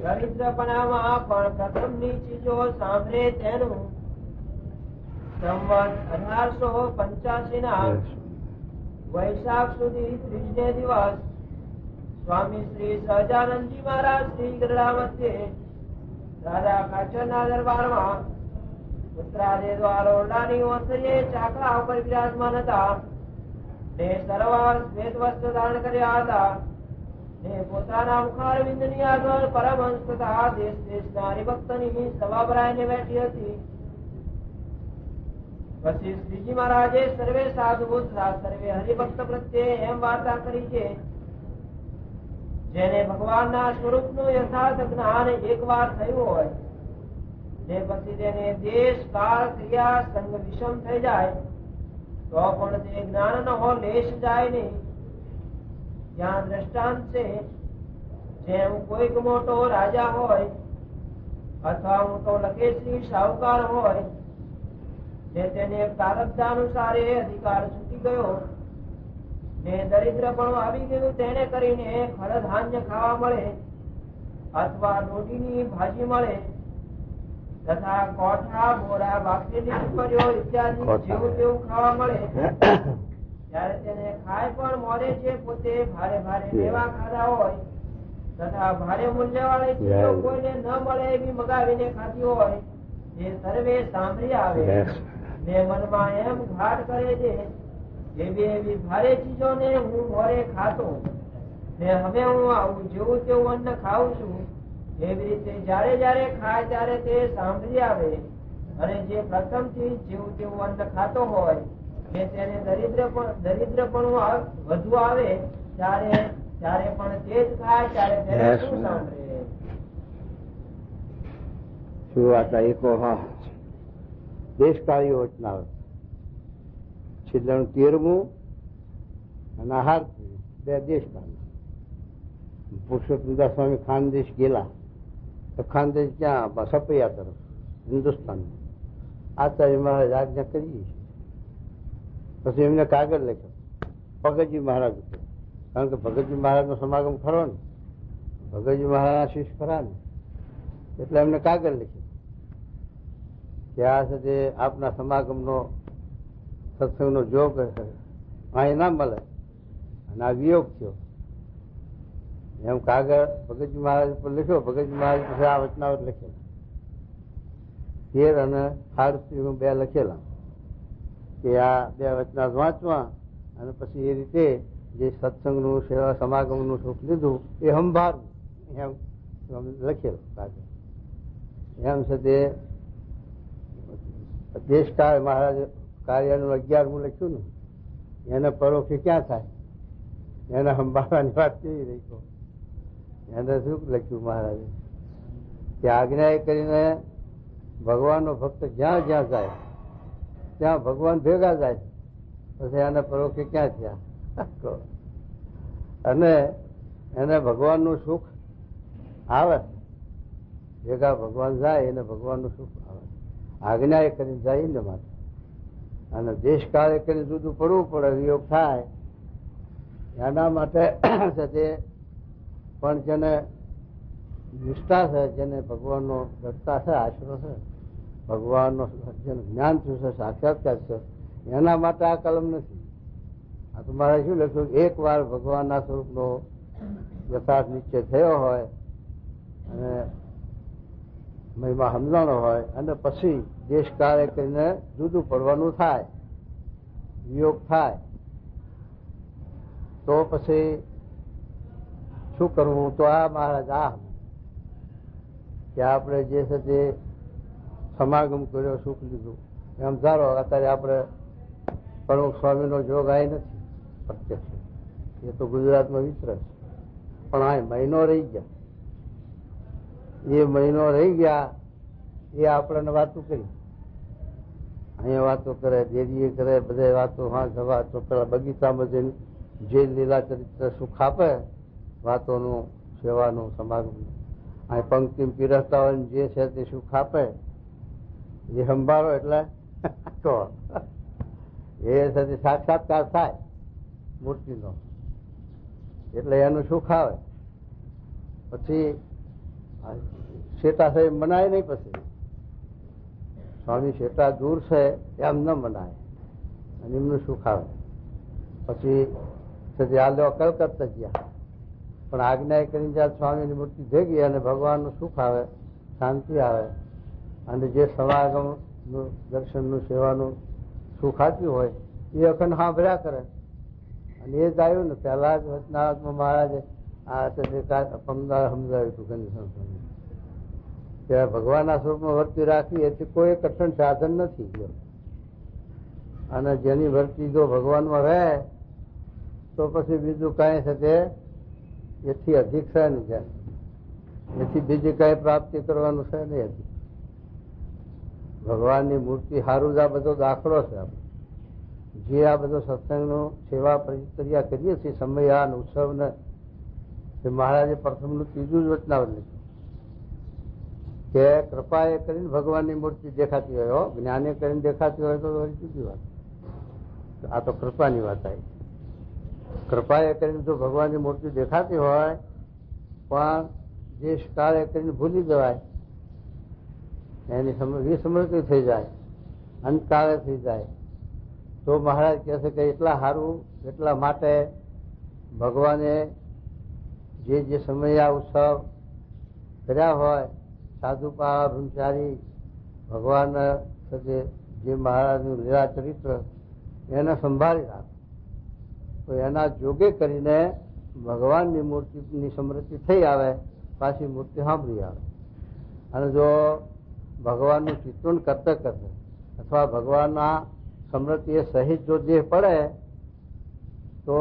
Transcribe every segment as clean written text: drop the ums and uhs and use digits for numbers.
દરિદ્રપણામાં પણ પ્રથમની ચીજો સાંભળે તેનું સંવત 1885 ના વૈશાખ સુધી 30 દિવસ સ્વામી શ્રી સહજાનંદજી મહારાજ શ્રી ગરડા મધ્યે રાજા કાચરના દરબારમાં ઉત્તરાદે દ્વારા ઓરડાની ઓસરીએ ચાકડા ઉપર વિરાજમાન હતા ને સર્વા શ્વેત વસ્ત્ર ધારણ કર્યા હતા ને પોતાના મુખારવિંદની આગળ પરમહંસ તથા દેશ દેશના હરિભક્તની સભા ભરાઈને બેઠી હતી. પછી શ્રીજી મહારાજે સર્વે સાધુ તથા સર્વે હરિભક્ત પ્રત્યે એમ વાર્તા કરી છે જેને ભગવાનના સ્વરૂપનું યથાર્થ જ્ઞાન એકવાર થયું હોય ને પછી તેને દેશ કાળ ક્રિયા સંગ વિષમ થઈ જાય તો પણ તે જ્ઞાન નો લેશ જાય નહીં. ત્યાં દ્રષ્ટાંત છે જેમ કોઈક મોટો રાજા હોય અથવા મોટો લખેશ્રી શાહુકાર હોય ને તેને પ્રારબ્ધાનુસારે અધિકાર છૂટી ગયો ને દરિદ્ર પણ આવી ગયું તેને કરીને ખડધાન્ય ખાવા મળે અથવા રોટીની ભાજી મળે તથા કોઠા મોરા બાફેલી છોકરીઓ ઇત્યાદિ જેવું તેવું ખાવા મળે ત્યારે તેને ખાય પણ મોરે છે પોતે ભારે ભારે લેવા ખાધા હોય તથા ભારે મૂલ્ય વાળી ચીજો કોઈને ન મળે એવી મગાવીને ખાધી હોય એ સર્વે સાંભળી આવે ને મનમાં એમ ઘાટ કરે છે એવી એવી ભારે ચીજો ને હું મોરે ખાતો ને હવે હું આવું જેવું તેવું અન્ન ખાઉં છું એવી રીતે જયારે જયારે ખાય ત્યારે તે સાંભળી આવે અને જે પ્રથમ થી જેવું તેવું અન્ન ખાતો હોય કે તેને દરિદ્ર પણ વધુ આવે ત્યારે પણ તે જ ખાય ત્યારે તેને શું સાંભળે શું વાત એકો હા દેશકાળીઓ વચનાવ છેલ્લાનું 13મું અને આહાર 2 દેશકાળ. પુરુષોત્તમદાસ સ્વામી ખાનદેશ ગયેલા તો ખાનદેશ ક્યાં સપૈયા તરફ હિન્દુસ્તાન આચાર્ય મહારાજ આજ્ઞા કરી છે. પછી એમને કાગળ લખ્યો ભગતજી મહારાજ ઉપર, કારણ કે ભગતજી મહારાજ નો સમાગમ ખરો ને, ભગતજી મહારાજ શિષ્ય ખરા ને, એટલે એમને કાગળ લખ્યો કે આ સાથે આપના સમાગમ નો સત્સંગ નો જોગ અહીં ના મળે અને આ વિયોગ થયો એમ કાગળ ભગતજી મહારાજ ઉપર લખ્યો. ભગતજી મહારાજ પછી આ વચનાવટ લખેલા 13 અને 2 લખેલા કે આ 2 વચનાવટ વાંચવા અને પછી એ રીતે જે સત્સંગનું સેવા સમાગમનું સુખ લીધું એ સંભાળવું એમ લખેલું કાગળ. એમ છે તે દેશકાળ મહારાજ કાર્યનું 11મું લખ્યું ને એને પરોક્ષે ક્યાં થાય, એને સંભાળવાની વાત કેવી રહી ગયો. એને શું લખ્યું મહારાજે કે આજ્ઞા કરીને ભગવાનનો ભક્ત જ્યાં જ્યાં જાય ત્યાં ભગવાન ભેગા જાય પછી એને પરોક્ષે ક્યાં થયા અને એને ભગવાનનું સુખ આવે, ભેગા ભગવાન જાય એને ભગવાનનું સુખ આવે. આજ્ઞા એ કરીને જાય ને માટે અને દેશકાળે કરીને જુદું પડવું પડે, વિયોગ થાય એના માટે તે પણ જેને નિષ્ઠા છે, જેને ભગવાનનો દત્તા છે, આશરો છે, ભગવાનનો જેને જ્ઞાન થયું છે, સાક્ષાત્કાર છે, એના માટે આ કલમ નથી. આ તો મારે શું લખ્યું, એક વાર ભગવાનના સ્વરૂપનો યથાર્થ નિશ્ચય થયો હોય અને મહિમા સમજાણો હોય અને પછી દેશકાળે કરીને જુદું પડવાનું થાય, વિયોગ થાય તો પછી શું કરવું. તો આ મહારાજ આ કે આપણે જે છે તે સમાગમ કર્યો, સુખ લીધું, એમ ધારો અત્યારે આપણે પ્રમુખ સ્વામીનો જોગ આવી નથી પ્રત્યક્ષ, એ તો ગુજરાતમાં વિતરે છે, પણ આ મહિનો રહી ગયા, એ મહિનો રહી ગયા એ આપણને વાતો કરી, અહીંયા વાતો કરે, દેરીએ કરે, બધા વાતો વાતો પેલા બગીચામાં જઈને જે લીલા ચરિત્ર સુખ આપે વાતોનું, સેવાનું, સમાગમનું, અહીં પંક્તિ પીરસતા હોય જે છે તે સુખ આપે એ સંભાળો એટલે એ સાથે સાક્ષાત્કાર થાય. મૂર્તિનો, એટલે એનું સુખ આવે. પછી શેટા સાહેબ મનાય નહીં. પછી સ્વામી શેટા દૂર છે એમ ન મનાય અને એમનું સુખ આવે. પછી આ લો કલકત્તા ગયા, પણ આજ્ઞા કરીને જ્યારે સ્વામીની મૂર્તિ ભેગી અને ભગવાનનું સુખ આવે, શાંતિ આવે, અને જે સમાગમનું દર્શનનું સેવાનું સુખ આપ્યું હોય એ અખંડ સાંભળ્યા કરે. અને એ જ આવ્યું ને પહેલા જ વચનાવતમાં મહારાજે સમજાવ્યું હતું કે ભગવાનના સ્વરૂપમાં વર્તી રાખવી એથી કોઈ કઠણ સાધન નથી. અને જેની વર્તી જો ભગવાનમાં રહે તો પછી બીજું કાંઈ છે તે એથી અધિક છે નહીં. જાય એથી બીજી કાંઈ પ્રાપ્તિ કરવાનું છે નહીં. હજી ભગવાનની મૂર્તિ સારું જ આ બધો દાખલો છે. જે આ બધો સત્સંગનો સેવા પ્રક્રિયા કરીએ છીએ, સમયાન ઉત્સવને, એ મહારાજે પ્રથમનું ત્રીજું જ વચનાવત લીધું કે કૃપાએ કરીને ભગવાનની મૂર્તિ દેખાતી હોય, જ્ઞાને કરીને દેખાતી હોય તો જુદી વાત. આ તો કૃપાની વાત આવી. કૃપાએ કરીને જો ભગવાનની મૂર્તિ દેખાતી હોય પણ જે કાળે કરીને ભૂલી જવાય, એની વિસ્મૃતિ થઈ જાય, અંતકાળે થઈ જાય, તો મહારાજ કહે છે કે એટલા સારું, એટલા માટે ભગવાને જે સમયા ઉત્સવ કર્યા હોય, સાધુપા બ્રહ્મચારી ભગવાન જે મહારાજનું લીલા ચરિત્ર એને સંભાળી રાખે, તો એના જોગે કરીને ભગવાનની મૂર્તિની સ્મૃતિ થઈ આવે, પાછી મૂર્તિ સાંભળી આવે. અને જો ભગવાનનું ચિંતન કરતે કરતે અથવા ભગવાનના સ્મૃતિ એ સહિત જો દેહ પડે તો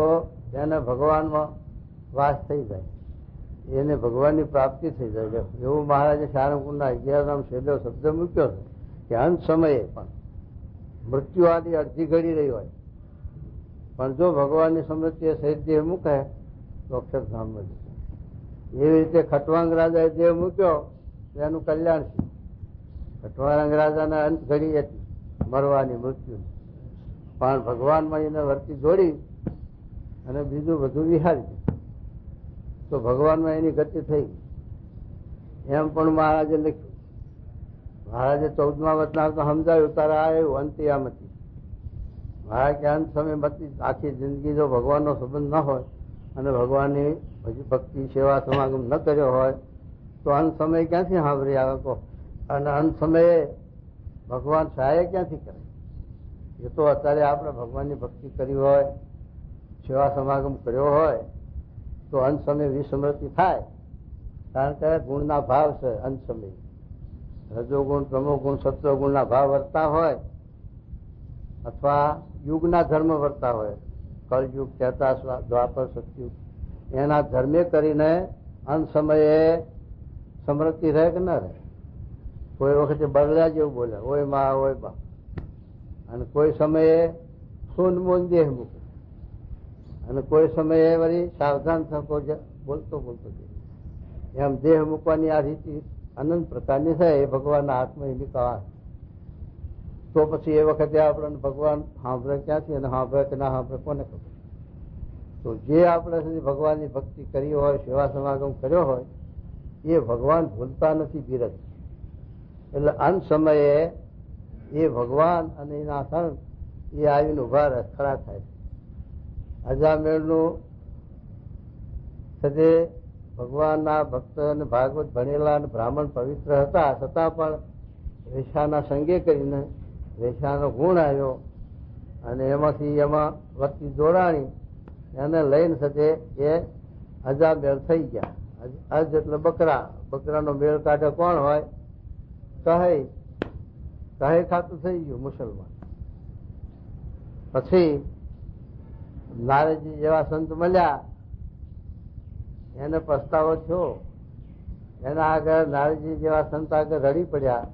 એને ભગવાનમાં વાસ થઈ જાય, એને ભગવાનની પ્રાપ્તિ થઈ જાય. એવું મહારાજે સારંગપુરના 11 છેલ્લો શબ્દ મૂક્યો છે કે અંત સમયે પણ મૃત્યુ આદિ અડધી ઘડી રહી હોય પણ જો ભગવાનની સ્મૃતિ એ સહિત દેહ મૂકે તો અક્ષરધામ મળે. એવી રીતે ખટવાંગ રાજાએ દેહ મૂક્યો તો એનું કલ્યાણ છે. ખટવાંગ રાજાને અંત ઘડી હતી મરવાની, મૃત્યુ, પણ ભગવાનમાં એને વર્તી જોડી અને બીજું બધું વિહારી દીધું તો ભગવાનમાં એની ગતિ થઈ. એમ પણ મહારાજે લખ્યું. મહારાજે 14મા વચનામૃત સમજાવ્યું, તારે આવ્યું અંતિયામતી. મહારાજ કે અંત સમય મતી આખી જિંદગી જો ભગવાનનો સંબંધ ન હોય અને ભગવાનની ભક્તિ સેવા સમાગમ ન કર્યો હોય તો અંત સમય ક્યાંથી સાંભળી આવે કહો? અને અંત સમયે ભગવાન સહાય ક્યાંથી કરે? એ તો અત્યારે આપણે ભગવાનની ભક્તિ કરી હોય, સેવા સમાગમ કર્યો હોય તો અંત સમય વિસ્મૃતિ થાય. કારણ કે ગુણના ભાવ છે. અંત સમય રજોગુણ, તમોગુણ, સત્વગુણના ભાવ વર્તા હોય અથવા યુગના ધર્મ વર્તા હોય, કળયુગ, ત્રેતા, દ્વાપર, સતયુગ, એના ધર્મે કરીને અંત સમયે સ્મૃતિ રહે કે ન રહે? કોઈ વખતે બગડ્યા જેવું બોલે, ઓય મા, ઓય બા, અને કોઈ સમયે સૂંદ મૂંદ દેહ મૂકે, અને કોઈ સમયે વળી સાવધાન થકો બોલતો બોલતો એમ દેહ મૂકવાની આ રીતિ અનંત પ્રકારની છે. એ ભગવાનના હાથમાં એની કળા. તો પછી એ વખતે આપણને ભગવાન સાંભળે ક્યાંથી અને સાંભળે કે ના સાંભળે કોને ખબર? તો જે આપણે સુધી ભગવાનની ભક્તિ કરી હોય, સેવા સમાગમ કર્યો હોય, એ ભગવાન ભૂલતા નથી, બિરજ. એટલે અંત સમયે એ ભગવાન અને એના સંત એ આવીને ઉભા રહે, ખડા થાય. અજામેળનું સદે ભગવાનના ભક્ત અને ભાગવત ભણેલા અને બ્રાહ્મણ પવિત્ર હતા, છતાં પણ રેશાના સંગે કરીને રેશાનો ગુણ આવ્યો અને એમાંથી એમાં વસ્તી જોડાણી, એને લઈને સાથે એ અજામેળ થઈ ગયા. અજ એટલે બકરા, બકરાનો મેળ કાઢે કોણ હોય? કહે ખાતું થઈ ગયું મુસલમાન. પછી નારદજી જેવા સંત મળ્યા, એને પસ્તાવો થયો. એના આગળ નારદજી જેવા સંત આગળ રડી પડ્યા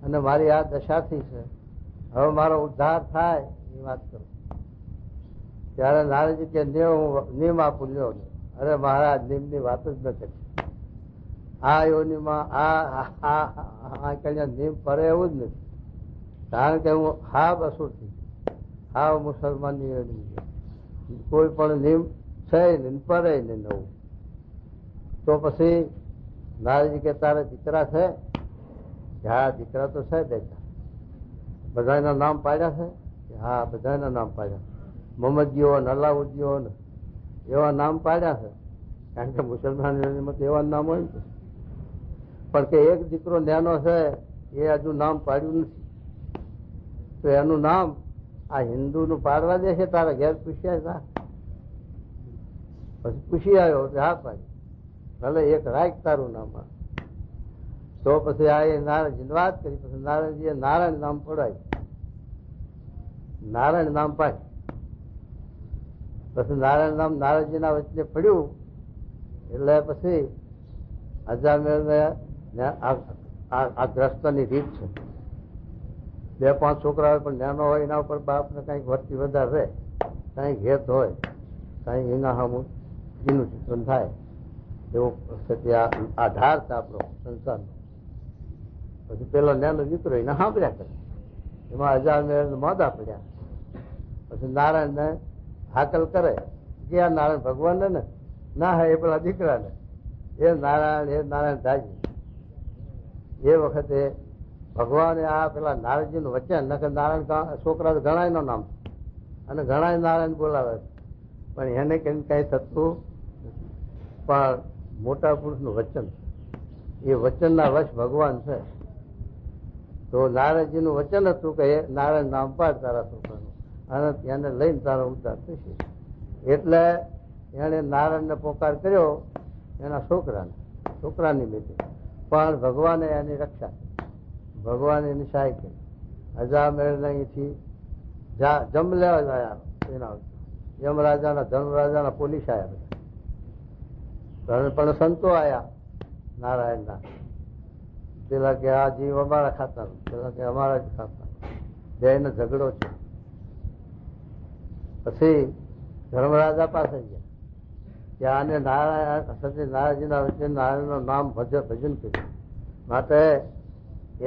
અને મારી આ દશા થઈ છે, હવે મારો ઉદ્ધાર થાય એ વાત કરો. ત્યારે નારદજી કે નિયમ આપું લ્યો. અરે મહારાજ, નિયમની વાત જ ન કરી. આ યોનિમાં આ કલ્યાણ નિયમ પડે એવું જ નથી. કારણ કે હું હાવ અસુર થઈ ગયો, હાવ મુસલમાનની યોની. કોઈ પણ નિયમ છે ને પરે ને નવું. તો પછી નારદજી કે તારે દીકરા છે? હા દીકરા તો છે બેટા. બધાના નામ પાડ્યા છે? હા બધાના નામ પાડ્યા. મોહમ્મદજીઓ ને અલાઉદ્દીઓ ને એવા નામ પાડ્યા છે, કારણ કે મુસલમાન એવા નામ હોય ને. પણ કે એક દીકરો નાનો છે એ હજુ નામ પાડ્યું નથી, તો એનું નામ આ હિન્દુ નું પાડવા દે છે? તારા ઘેર પૂછ્યા હતા? પછી પૂછી આવ્યો એટલે હા પાડી. ભલે એક રાખ તારું નામ. તો પછી આ નારાયણજી વાત કરી. પછી નારાયણજી નારાયણ નામ પડાય, નારાયણ નામ પાડ્યું. પછી નારાયણ નામ નારાયણજી ના વચ્ચે પડ્યું એટલે પછી અજામેળ આ ગ્રસ્તની રીત છે. 2-5 છોકરા હોય પણ નાનો હોય એના ઉપર બાપને કઈક વર્તી વધારે રહે, કઈક હેત હોય, કઈક એના સામું એનું ચિંતન થાય. એવો આધાર છે આપણો સંસારનો. પછી પેલો નાનો દીકરો એને સાંભળ્યા કરે, એમાં અજામેળ મોદા પડ્યા. પછી નારાયણ ને હાકલ કરે કે આ નારાયણ ભગવાન ને ના હે એ પેલા દીકરા ને એ નારાયણ દાજી. એ વખતે ભગવાને આ પેલા નારદજી નું વચન, નકર નારાયણ છોકરા ઘણા નો નામ અને ઘણા નારાયણ બોલાવે છે, પણ એને કઈ થતું. પણ મોટા પુરુષ નું વચન, એ વચન ના વશ ભગવાન છે. તો નારદજી નું વચન હતું કે નારાયણ નામ પાડ તારા છોકરાનું અને એને લઈને તારો ઉદ્ધાર થશે. એટલે એને નારાયણ ને પોકાર કર્યો એના છોકરાની બેટી. પણ ભગવાને એની રક્ષા, ભગવાને એની સહાય કરી. અજામેળ અહીંથી જમ લેવા ગયા એના યમરાજાના ધર્મરાજાના પોલીસ આવ્યા, પણ સંતો આવ્યા નારાયણના. પેલા કે આ જીવ અમારા ખાતા, પેલા કે અમારા જ ખાતા. બેનો ઝઘડો છે. પછી ધર્મરાજા પાસે ગયા કે આને નારાયણજીના વચ્ચે નારાયણનું નામ ભજન કર્યું, માટે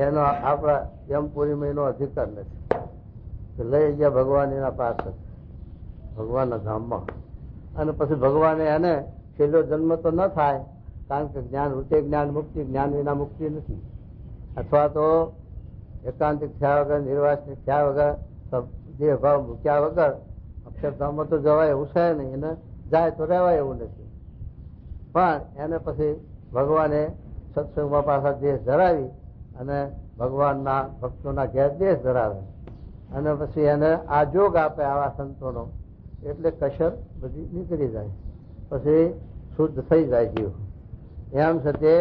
એનો આપણા યમપુરીમાં એનો અધિકાર નથી. લઈ ગયા ભગવાન એના પાસે, ભગવાનના ધામમાં. અને પછી ભગવાને એને છેલ્લો જન્મ તો ન થાય, કારણ કે જ્ઞાન રૂચે જ્ઞાન મુક્તિ, જ્ઞાન વિના મુક્તિ નથી. અથવા તો એકાંતિક થયા વગર, નિર્વાસનિક થયા વગર, દેહ ભાવ મૂક્યા વગર અક્ષરધામમાં તો જવાય એવું છે નહીં. એને જાય તો રહેવાય એવું નથી. પણ એને પછી ભગવાને સત્સંગમાં પાછા દેહ ધરાવી અને ભગવાનના ભક્તોના ઘેર દેહ ધરાવે અને પછી એને આ જોગ આપે આવા સંતોનો, એટલે કસર બધી નીકળી જાય, પછી શુદ્ધ થઈ જાય જીવ. એમ છે તે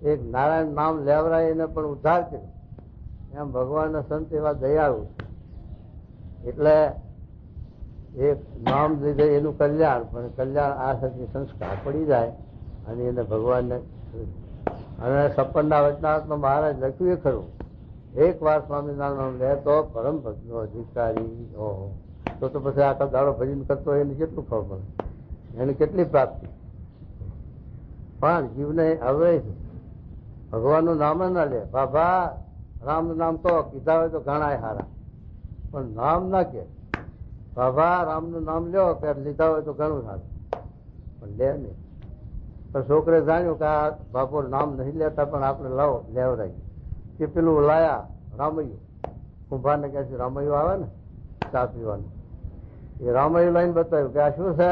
એક નારાયણ નામ લેવરાય એને પણ ઉદ્ધાર કર્યો. એમ ભગવાનના સંત એવા દયાળુ. એટલે એક નામ લીધે એનું કલ્યાણ, પણ કલ્યાણ આ સતી સંસ્કાર પડી જાય અને એને ભગવાનને. અને 56ના વચનામૃતમાં મહારાજ લખ્યું ખરું, એક વાર સ્વામિનારાયણ લે તો પરમ ભક્તનો અધિકારી. ઓહો, તો પછી આખો દાડો ભજન કરતો એને કેટલું ફળ મળે, એને કેટલી પ્રાપ્તિ. પણ જીવને હવે ભગવાનનું નામ ના લે. બાબા રામનું નામ તો કીધા હોય તો ઘણા હારા, પણ નામ ના કે. બાબા રામનું નામ લ્યો કે લીધા હોય તો ઘણું સારું, પણ લે નહીં. પણ છોકરે જાણ્યું કે આ બાપો નામ નહીં લેતા, પણ આપણે લાવો લેવરાય. કે પેલું લાયા રામૈયું, કુંભારને કહે છે રામૈયું આવે ને ચા પીવાનું, એ રામૈયું લઈને બતાવ્યું કે આ શું છે,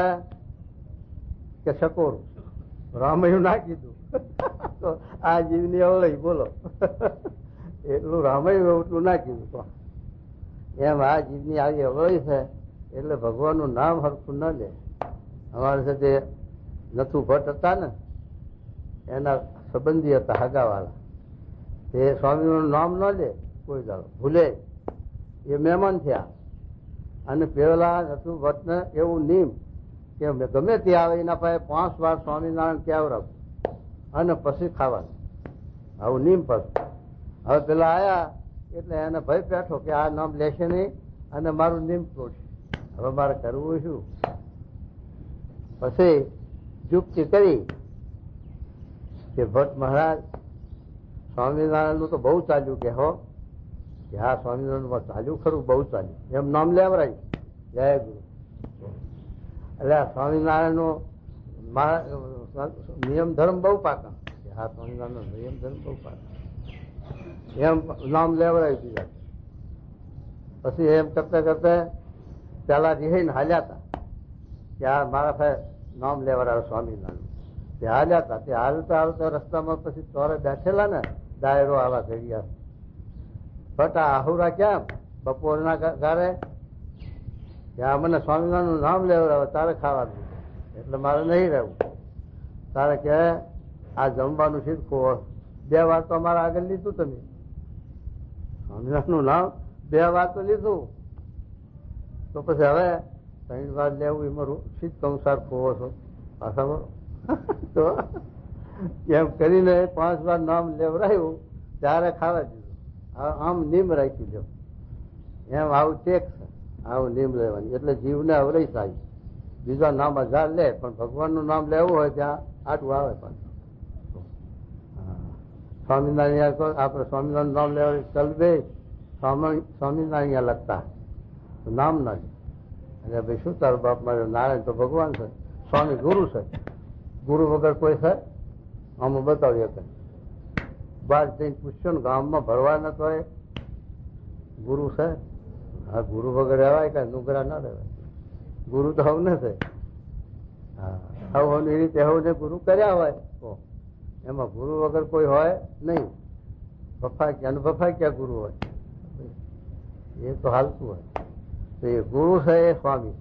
કે સકોરું. રામૈયું ના કીધું તો આ જીવની અવળઈ બોલો. એટલું રામૈયું એટલું ના કીધું. એમ આ જીવની આવી અવળઈ છે, એટલે ભગવાનનું નામ હરખું ન લે. અમારી સાથે નથુ ભટ્ટ હતા ને, એના સંબંધી હતા હગાવાળા, તે સ્વામીનું નામ ન લે કોઈ દાડો, ભૂલે. એ મહેમાન થયા અને પેલા નથુ ભટ્ટને એવું નિયમ કે ગમે તે આવે એના પાસે 5 વાર સ્વામિનારાયણ કહેવડાવું અને પછી ખાવાનું, આવું નિયમ પર. હવે પેલા આયા એટલે એને ભય બેઠો કે આ નામ લેશે નહીં અને મારું નિયમ તોડશે. હવે મારે કરવું શું? પછી યુક્તિ કરી કે ભટ્ટ મહારાજ સ્વામિનારાયણ નું તો બહુ ચાલ્યું કે હો, કે હા સ્વામિનારાયણ ચાલ્યું ખરું, બહુ ચાલ્યું, એમ નામ લેવરાયું. જય ગુરુ. એટલે આ સ્વામિનારાયણનો નિયમ ધર્મ બહુ પાકા. હા, સ્વામિનારાયણ નિયમ ધર્મ બહુ પાકા. એમ નામ લેવડાવી દીધા. પછી એમ કરતા કરતા પેલા રિહાઈને હાલ્યા હતા કે આ મારા સાહેબ નામ લેવડાવે સ્વામિનારાયણ. તે હાલ્યા હતા. તે હાલતા હાલતા રસ્તામાં પછી ચોરે બેઠેલા ને ડાયરો આવા ઘડિયા ફટા આહુરા ક્યાં બપોરના ગારે ત્યાં મને સ્વામિનારાયણનું નામ લેવડાવે તારે ખાવાનું એટલે મારે નહીં રહેવું. તારે કે આ જમવાનું શીખવું 2 વાર તો અમારે આગળ લીધું તમે સ્વામિનારાયણનું નામ 2 વાર તો લીધું તો પછી હવે 3 વાર લેવું એમાં શીત કંસાર ખોવો છો પાછા તો એમ કરીને 5 વાર નામ લેવડાયું ત્યારે ખાવા દીધું. આમ નીમ રાખ્યું લ્યો એમ આવું ટેક છે આવું નીમ લેવાની એટલે જીવને અવરઈ થાય. બીજા નામ 1000 લે પણ ભગવાનનું નામ લેવું હોય ત્યાં આટલું આવે પાછું. સ્વામિનારાયણ આપણે સ્વામિનારાયણ નામ લેવા ચલવે સ્વામિનારાયણ લગતા નામ ના લે એટલે ભાઈ શું તારું બાપ મારે નારાયણ તો ભગવાન છે સ્વામી ગુરુ છે. ગુરુ વગર કોઈ છે આમાં બતાવીએ કે બહાર જઈને પૂછશો ને ગામમાં ભરવા ન તો ગુરુ છે. હા, ગુરુ વગર રહેવાય કે નુગરા ના રહેવાય. ગુરુ તો હવ ને છે. હા, હવ એ રીતે હવને ગુરુ કર્યા હોય તો એમાં ગુરુ વગર કોઈ હોય નહીં. બફા ક્યાં ગુરુ હોય એ તો હાલતું હોય. તો એ ગુરુ છે એ સ્વામી.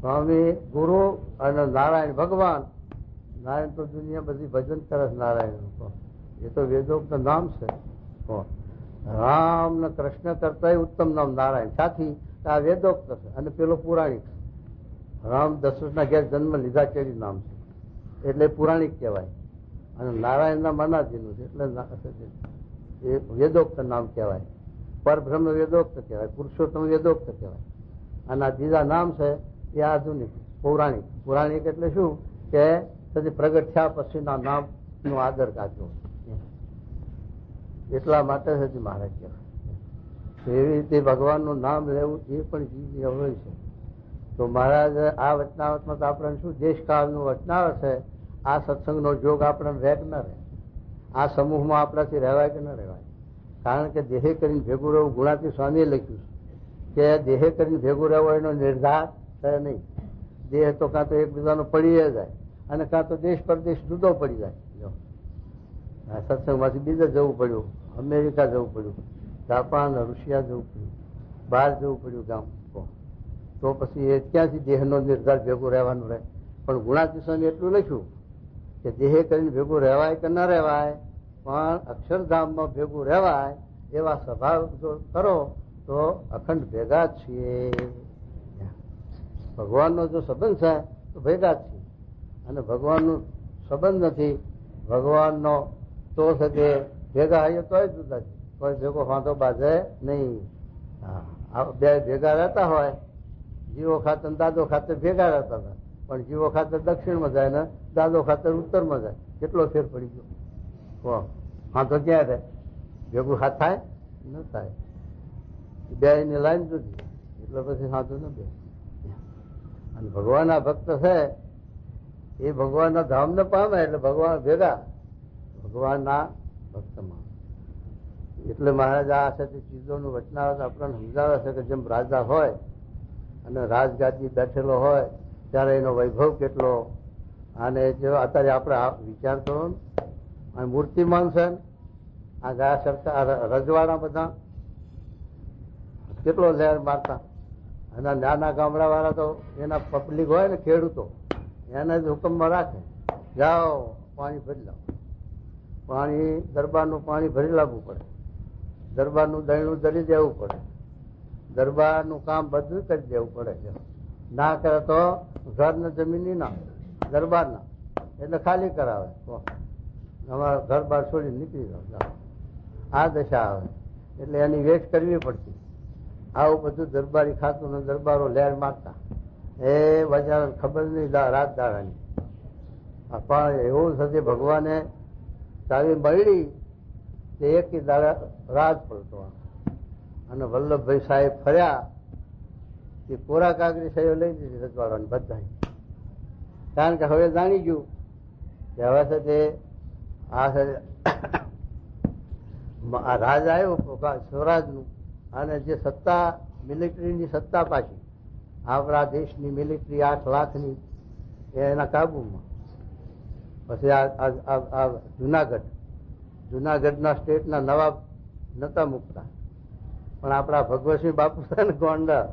સ્વામી ગુરુ અને નારાયણ ભગવાન. નારાયણ તો દુનિયા બધી ભજન કરે છે નારાયણ. એ તો વેદોક્ત નામ છે. રામ ને કૃષ્ણ કરતા ઉત્તમ નામ નારાયણ. સાથી આ વેદોક્ત છે અને પેલો પુરાણિક. રામ દશરથના ઘેર જન્મ લીધા કેવી નામ છે એટલે પુરાણિક કહેવાય. અને નારાયણના મનાજીનું છે એટલે એ વેદોક્ત નામ કહેવાય. પરબ્રહ્મ વેદોક્ત કહેવાય. પુરુષોત્તમ વેદોક્ત કહેવાય. અને આ બીજા નામ છે એ આધુનિક પૌરાણિક. પુરાણિક એટલે શું કે પછી પ્રગટ થયા પછીના નામ નો આદર કાઢ્યો એટલા માટે હજી મહારાજ કહેવાય. એવી રીતે ભગવાનનું નામ લેવું એ પણ જીવની અવળઈ છે. તો મહારાજ આ વચનાવતમાં તો આપણને શું દેશકાળનું વચનાવત છે. આ સત્સંગનો જોગ આપણને રહે કે ન રહે, આ સમૂહમાં આપણાથી રહેવાય કે ન રહેવાય. કારણ કે દેહે કરીને ભેગું રહેવું ગુણાતી સ્વામીએ લખ્યું છે કે દેહે કરીને ભેગું રહેવો એનો નિર્ધાર છે નહીં. દેહ તો કાં તો એકબીજાનો પડી જાય અને કાં તો દેશ પરદેશ જુદો પડી જાય. સત્સંગમાંથી બીજે જવું પડ્યું, અમેરિકા જવું પડ્યું, જાપાન રશિયા જવું પડ્યું, બહાર જવું પડ્યું ગામ. તો પછી એ ક્યાંથી દેહનો નિર્ધાર ભેગું રહેવાનું રહે. પણ ગુણાતી સ્વામી એટલું લખ્યું કે દેહે કરીને ભેગું રહેવાય કે ન રહેવાય પણ અક્ષરધામમાં ભેગું રહેવાય એવા સ્વભાવ જો કરો તો અખંડ ભેગા જ છીએ. ભગવાનનો જો સંબંધ છે તો ભેગા જ છીએ અને ભગવાનનો સંબંધ નથી ભગવાનનો તો છે કે ભેગા આવીએ તોય જુદા છે. કોઈ ભેગો વાંધો બાજે નહીં. બે ભેગા રહેતા હોય જીવો ખાતર દાદો ખાતર ભેગા રહેતા હતા પણ જીવો ખાતર દક્ષિણમાં જાય ને દાદો ખાતર ઉત્તરમાં જાય. કેટલો ફેર પડી ગયો. હા તો ક્યાં રહે ભેગું હાથ થાય ન થાય. બે ની લાઈન જુદી એટલે પછી સાધુ ન બે. અને ભગવાનના ભક્ત છે એ ભગવાનના ધામને પામે એટલે ભગવાન ભેગા ભગવાનના ભક્તમાં. એટલે મહારાજ આ સાથે ચીજોનું વચનાવત આપણને સમજાવે છે કે જેમ રાજા હોય અને રાજગાદી બેઠેલો હોય ત્યારે એનો વૈભવ કેટલો. અને જો અત્યારે આપણે વિચાર કરો ને મૂર્તિમાન છે આ ગયા સરકાર રજવાડા બધા કેટલો લહેર મારતા. અને નાના ગામડા વાળા તો એના પબ્લિક હોય ને ખેડૂતો એને જ હુકમમાં રાખે જાઓ પાણી ભરી લાવો. પાણી દરબારનું પાણી ભરી લાવવું પડે. દરબારનું દહીણું ધરી દેવું પડે. દરબારનું કામ બધું કરી દેવું પડે. ના કરે તો ઘરના જમીનની ના દરબારના એટલે ખાલી કરાવે. અમારા ઘર બાર છોડી નીકળી જાવ. આ દશા આવે એટલે એની વેટ કરવી પડતી. આવું બધું દરબારી ખાતું ને દરબારો લહેર મારતા એ બજાર ખબર નહીં રાત દાડાની. પણ એવું થશે ભગવાને ચાવી મળી તે એક દાડા રાત પડતો અને વલ્લભભાઈ સાહેબ ફર્યા એ કોરા કાગરી સહીઓ લઈ લીધી રજવાડાની બધા, કારણ કે હવે જાણી ગયું કે હવે છે તે આ રાજ આવ્યું સ્વરાજનું, અને જે સત્તા મિલિટરીની સત્તા પાછી આપણા દેશની મિલિટરી 8 લાખની એના કાબુમાં. પછી આ જુનાગઢના સ્ટેટના નવાબ નતા મૂકતા, પણ આપણા ભગવતસિંહ બાપુ છે ને ગોંડા,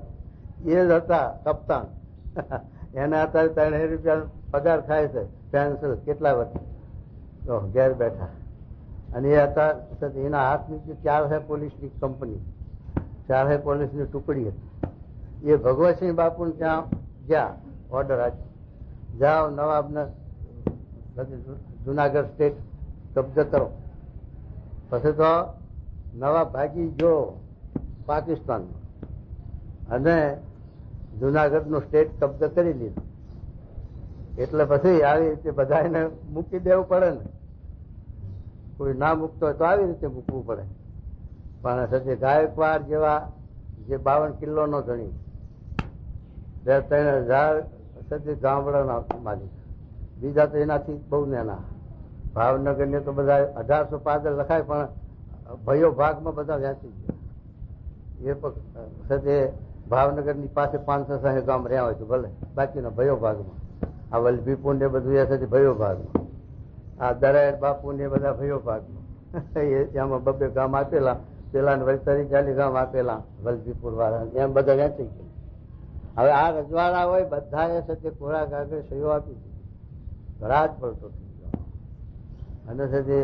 એ જ હતા કપ્તાન. એને અત્યારે 3,000 રૂપિયા પગાર થાય છે પેન્શન, કેટલા વર્ષ તો ઘેર બેઠા. અને એ હતા એના હાથની 4 પોલીસની કંપની, 4 પોલીસની ટુકડી હતી. એ ભગવતસિંહ બાપુ ત્યાં ગયા, ઓર્ડર આપ્યો, જાઓ નવાબને જુનાગઢ સ્ટેટ કબજો કરો. પછી તો નવાબ ભાગી ગયો પાકિસ્તાનમાં, અને જુનાગઢનું સ્ટેટ કબજો કરી લીધું. એટલે પછી આવી રીતે બધાને મૂકી દેવું પડે ને, કોઈ ના મૂકતો હોય તો આવી રીતે મૂકવું પડે. પણ સજે ગાયકવાડ જેવા જે 52 કિલ્લોનો ધણી, 3,000 સજે ગામડાના માલિક, બીજા તો એનાથી બહુ નાના. ભાવનગર ને તો બધા 1800 પાદર લખાય, પણ ભયો ભાગમાં બધા વ્યાંચી ગયા. એ સજે ભાવનગરની પાસે 560 ગામ રહ્યા હોય તો ભલે, બાકીના ભયો ભાગમાં. આ વલભીપુર ને બધું એ સજે ભયો ભાગમાં. આ દરાયર બાપુ ને બધા ભયો ભાગમાં. એમાં 2 ગામ આપેલા, પેલા ને 40 ગામ આપેલા વલભીપુર વાળા, એમ બધા વેચાઈ ગયા. હવે આ રજવાડા હોય બધા એ સજે કોરા કાગળ સહીઓ આપી દીધી, રાજ પડતો થઈ ગયો. અને સજે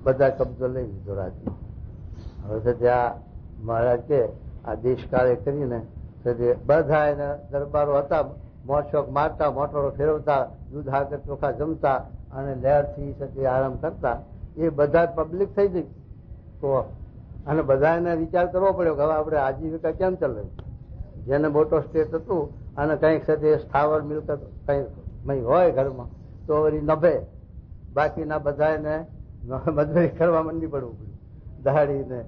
બધા કબજો લઈ લીધો રાજનો. હવે સજે આ મહારાજ કે આ દેશકાળે કરીને સજે બધા એના દરબારો હતા, મોશોક મારતા, મોટરો ફેરવતા, દૂધ હાકર ચોખા જમતા, અને લહેરથી સજે આરામ કરતા. એ બધા પબ્લિક થઈ ગઈ. તો અને બધા એને વિચાર કરવો પડ્યો કે હવે આપણે આજીવિકા કેમ ચાલે. જેને મોટો સ્ટેટ હતું અને કંઈક સજે સ્થાવર મિલકત કંઈ હોય ઘરમાં તો વળી નભે, બાકીના બધા એને મજૂરી કરવા મંડી પડવું પડ્યું. દાડીને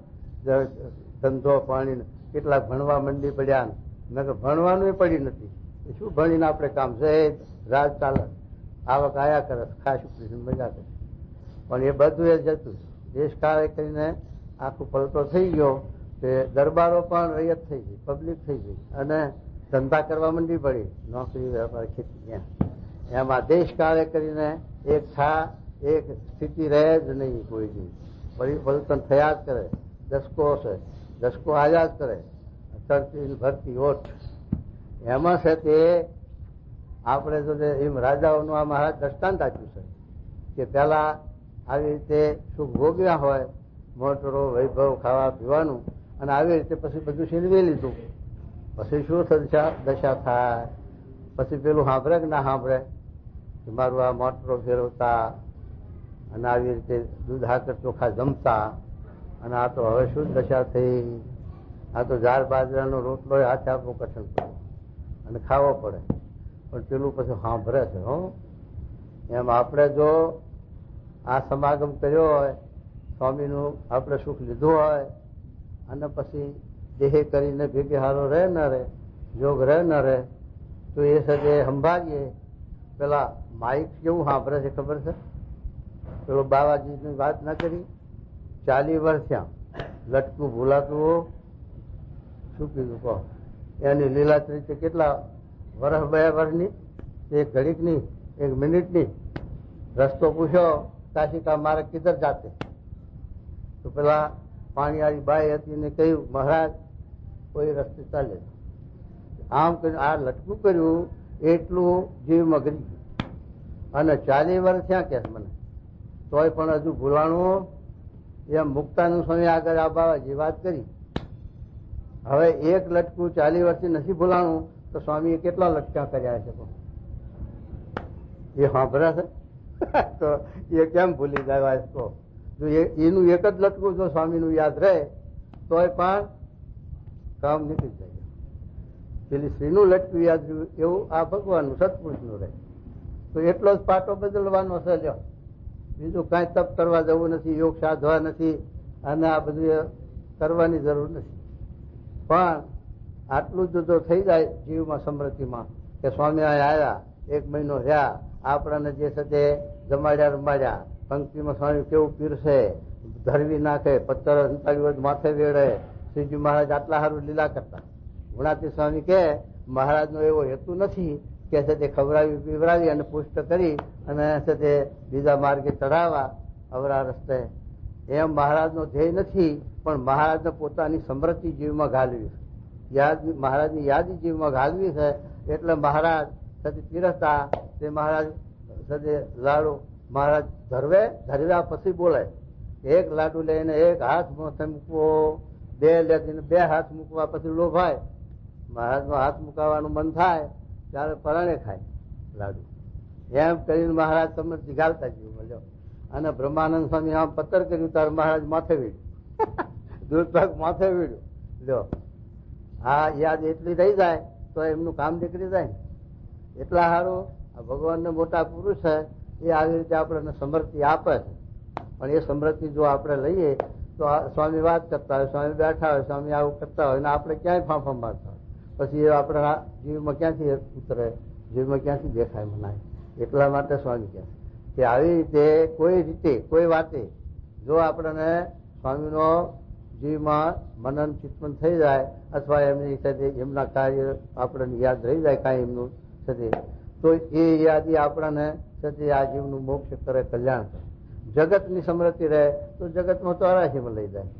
ધંધો પાણીને કેટલાક ભણવા મંડી પડ્યા, નકર ભણવાનું પડી નથી. શું ભણીને આપણે કામ છે, રાજ ચાલે, આવક આયા કરે, ખાસ મજા કરે. પણ એ બધું એ જતું. દેશકાળે કરીને આખું પલટો થઈ ગયો કે દરબારો પણ રૈયત થઈ ગઈ, પબ્લિક થઈ ગઈ, અને ધંધા કરવા મંડી પડી, નોકરી વેપાર ખેતી. એમાં દેશકાળે કરીને એક સ્થિતિ રહે જ નહીં કોઈની, પરિવર્તન થયા જ કરે. દસકો આયા જ કરે, ચડતી ભરતી ઓઠ. એમાં છે તે આપણે જો એમ રાજાઓનું આ મહારાજ દ્રષ્ટાંત આપ્યું છે કે પેલા આવી રીતે સુખ ભોગવ્યા હોય, મોટરો વૈભવ ખાવા પીવાનું, અને આવી રીતે પછી બધું છીનવી લીધું. પછી શું દશા થાય? પછી પેલું સાંભળે કે ના સાંભળે કે મારું આ મોટરો ફેરવતા, અને આવી રીતે દૂધ હાકર ચોખા જમતા, અને આ તો હવે શું દશા થઈ? આ તો ઝાડ બાજરાનો રોટલો હાથે આપવો કઠણ પડે અને ખાવો પડે. પણ પેલું પછી સાંભળે છે. એમ આપણે જો આ સમાગમ કર્યો હોય, સ્વામીનું આપણે સુખ લીધું હોય, અને પછી દેહ કરીને ભેગે હારો રહે ન રહે, યોગ રહે ન રહે, તો એ સજે સંભાળીએ. પેલા માઇક કેવું સાંભળે છે ખબર છે? પેલો બાવાજીની વાત ના કરી, 40 વર્ષ થયા, લટકું ભૂલાતું, શું કીધું કહો? એની લીલાચરી કેટલા વર્ષ, 2 વર્ષની, 1 ઘડીકની, 1 મિનિટની. રસ્તો પૂછ્યો, કાશિકા મારે કિધર જાતે? તો પેલા પાણીવાળી બાઈ હતી ને કહ્યું, મહારાજ કોઈ રસ્તે ચાલે. આમ કર્યું, આ લટકું કર્યું એટલું જીવમાં ગરી ગયું. અને 40 વર્ષ થયા કે મને, તોય પણ હજુ ભૂલાણું. એમ મુક્તાનંદ સ્વામી આગળ આ બાવાજી વાત કરી. હવે 1 લટકું 40 વર્ષથી નથી ભૂલાણું, તો સ્વામીએ કેટલા લટકા કર્યા છે? એ સાંભળે છે તો એ કેમ ભૂલી જાય? તો જો એનું 1 જ લટકું જો સ્વામીનું યાદ રહે તોય પણ કામ નીકળી જાય. પેલી શ્રીનું લટકું યાદ રહ્યું એવું આ ભગવાનનું સત્પુરુષનું રહે. તો એટલો જ પાટો બદલવાનો છે. લ્યો, બીજું કાંઈ તપ કરવા જવું નથી, યોગ સાધવા નથી, અને આ બધું કરવાની જરૂર નથી. પણ આટલું જ જો થઈ જાય જીવમાં સમૃદ્ધિમાં કે સ્વામી આવ્યા 1 મહિનો રહ્યા, આપણને જે છે તે જમાડ્યા રમાડ્યા, પંક્તિમાં સ્વામી કેવું પીરસે, ધરવી નાખે, પથ્થર અંતાવી માથે વેડે, શ્રીજી મહારાજ આટલા સારું લીલા કરતા. ગુણાતી સ્વામી કે મહારાજનો એવો હેતુ નથી કે છે તે ખવડાવી પીવડાવી અને પુષ્ટ કરી અને છે તે બીજા માર્ગે ચડાવવા અવરા રસ્તે, એમ મહારાજનો ધ્યેય નથી. પણ મહારાજને પોતાની સમૃદ્ધિ જીવમાં ઘાલવી, મહારાજની યાદી જીવમાં ઘાલવી છે. એટલે મહારાજ સાથે પીરસતા તે મહારાજ સાથે લાડુ મહારાજ ધરવ્યા પછી બોલે, 1 લાડુ લઈને 1 હાથ માથે મૂકવો, 2 લેતીને 2 હાથ મૂકવા પછી લોભાય. મહારાજનો હાથ મુકાવાનું મન થાય ત્યારે પરાણે ખાય લાડુ. એમ કરીને મહારાજ સમૃદ્ધિ ઘાલતા જીવ. અને બ્રહ્માનંદ સ્વામી આમ પત્તર કર્યું ત્યારે મહારાજ માથે વીડ્યું, દૂધપાક માથે વીડ્યું. લ્યો, આ યાદ એટલી થઈ જાય તો એમનું કામ નીકળી જાય ને. એટલા સારું આ ભગવાનને મોટા પુરુષ છે, એ આવી રીતે આપણને સમૃદ્ધિ આપે છે. પણ એ સમૃદ્ધિ જો આપણે લઈએ તો સ્વામી વાત કરતા હોય, સ્વામી બેઠા હોય, સ્વામી આવું કરતા હોય ને આપણે ક્યાંય ફાંફા મારતા હોય, પછી એ આપણા જીવમાં ક્યાંથી ઉતરે, જીવમાં ક્યાંથી દેખાય મનાય. એટલા માટે સ્વામી કહે કે આવી રીતે કોઈ રીતે કોઈ વાતે જો આપણને સ્વામીનો જીવમાં મનન ચિંતન થઈ જાય અથવા એમની સાથે એમના કાર્ય આપણને યાદ રહી જાય કાંઈ એમનું સાથે, તો એ યાદી આપણને સાથે આ જીવનું મોક્ષ કરે, કલ્યાણ કરે. જગતની સમૃદ્ધિ રહે તો જગતમાં તો અરાશીમાં લઈ જાય.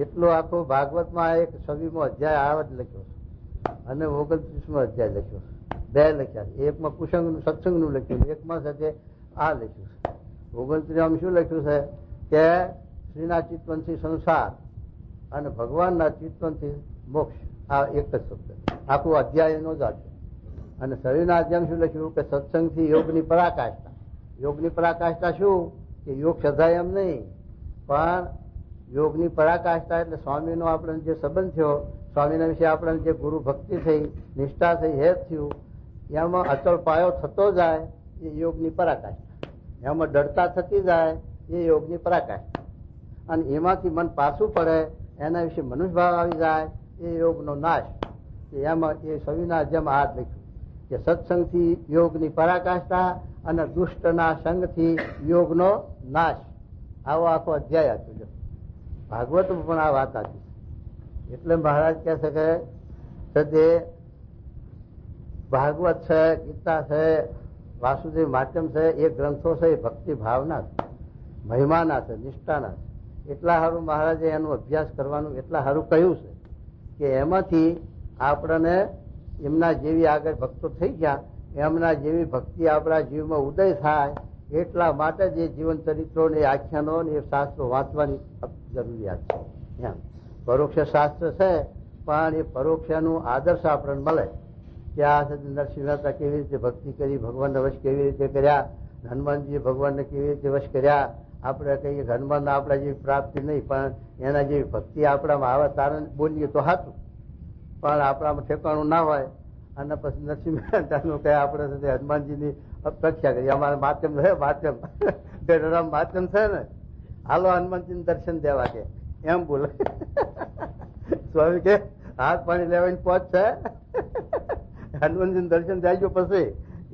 એટલો આખો ભાગવતમાં એક 26મો અધ્યાય આ જ લખ્યો છે અને 29મો અધ્યાય લખ્યો છે. 2 લખ્યા છે. એકમાં કુસંગનું સત્સંગનું લખ્યું, એકમાં સાથે આ લખ્યું છે. 29 શું લખ્યું છે કે શ્રીના ચિત્તવનથી સંસાર અને ભગવાનના ચિત્તવનથી મોક્ષ. આ એક જ શબ્દ આખું અધ્યાય એનો જ છે. અને શરીરના અધ્યાય શું લખ્યું કે સત્સંગથી યોગની પરાકાષ્ઠા. યોગની પરાકાષ્ઠા શું કે યોગ સધાય એમ નહીં, પણ યોગની પરાકાષ્ઠા એટલે સ્વામીનો આપણને જે સંબંધ થયો, સ્વામીના વિશે આપણને જે ગુરુ ભક્તિ થઈ, નિષ્ઠા થઈ, હેત થયું, એમાં અચળ પાયો થતો જાય એ યોગની પરાકાષ્ઠા. એમાં ડરતા થતી જાય એ યોગની પરાકાષ્ઠા. અને એમાંથી મન પાછું પડે, એના વિશે મનુષ્ય ભાવ આવી જાય એ યોગનો નાશ. એમાં એ સવિના જેમ હાથ લખ્યું કે સત્સંગથી યોગની પરાકાષ્ઠા અને દુષ્ટના સંગથી યોગનો નાશ. આવો આખો અધ્યાય આપ્યો. ભાગવતમાં પણ આ વાત આપી. એટલે મહારાજ કહે છે કે સદે ભાગવત છે, ગીતા છે, વાસુદેવ માધ્યમ છે, એ ગ્રંથો છે એ ભક્તિ ભાવના છે, મહિમાના છે, નિષ્ઠાના છે. એટલા સારું મહારાજે એનો અભ્યાસ કરવાનું એટલા સારું કહ્યું છે કે એમાંથી આપણને એમના જેવી આગળ ભક્તો થઈ ગયા, એમના જેવી ભક્તિ આપણા જીવમાં ઉદય થાય એટલા માટે જે જીવન ચરિત્રો ને આખ્યાનો ને એ શાસ્ત્રો વાંચવાની જરૂરિયાત છે. એમ પરોક્ષ શાસ્ત્ર છે પણ એ પરોક્ષનું આદર્શ આપણને મળે કે આ નરસિંહ મહેતા કેવી રીતે ભક્તિ કરી, ભગવાનને વશ કેવી રીતે કર્યા, હનુમાનજીએ ભગવાનને કેવી રીતે વશ કર્યા. આપણે કહીએ હનુમાન આપણા જેવી પ્રાપ્તિ નહીં, પણ એના જેવી ભક્તિ આપણામાં આવે તારે બોલીએ તો સાચું, પણ આપણામાં ઠેકાણું ના હોય. અને પછી નરસિંહ મહેતાનું કહે આપણે હનુમાનજીની અપેક્ષા કરીએ, અમારે માધ્યમ છે, માધ્યમ ગઢરામ માધ્યમ છે ને, હાલો હનુમાનજીને દર્શન દેવા કે એમ બોલે. સ્વામી કે હાથ પાણી લેવાની પહોંચ છે, હનુમાનજીને દર્શન જાય પછી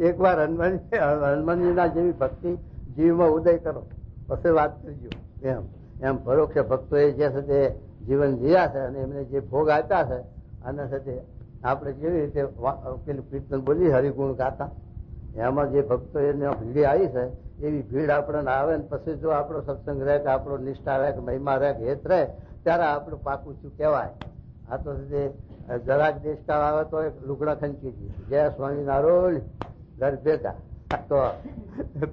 એકવાર હનુમાનજીના જેવી ભક્તિ જીવમાં ઉદય કરો પછી વાત કરજો. એમ એમ પરોક્ષ ભક્તોએ જે છે તે જીવન જીવ્યા છે અને એમને જે ભોગ આપ્યા છે, અને સાથે આપણે કેવી રીતે પેલું કીર્તન બોલી હરિગુણ ગાતા, એમાં જે ભક્તો એને ભીડી આવી છે એવી ભીડ આપણને આવે ને પછી જો આપણો સત્સંગ રહે કે આપણો નિષ્ઠા રહે કે મહિમા રહે કે હેત રહે ત્યારે આપણું પાકું શું કહેવાય. આ તો જરાક દેશકાળ આવે તો એક લુગડા ખંચી દીધું, જય સ્વામિનારાયણ ઘર ભેગા. તો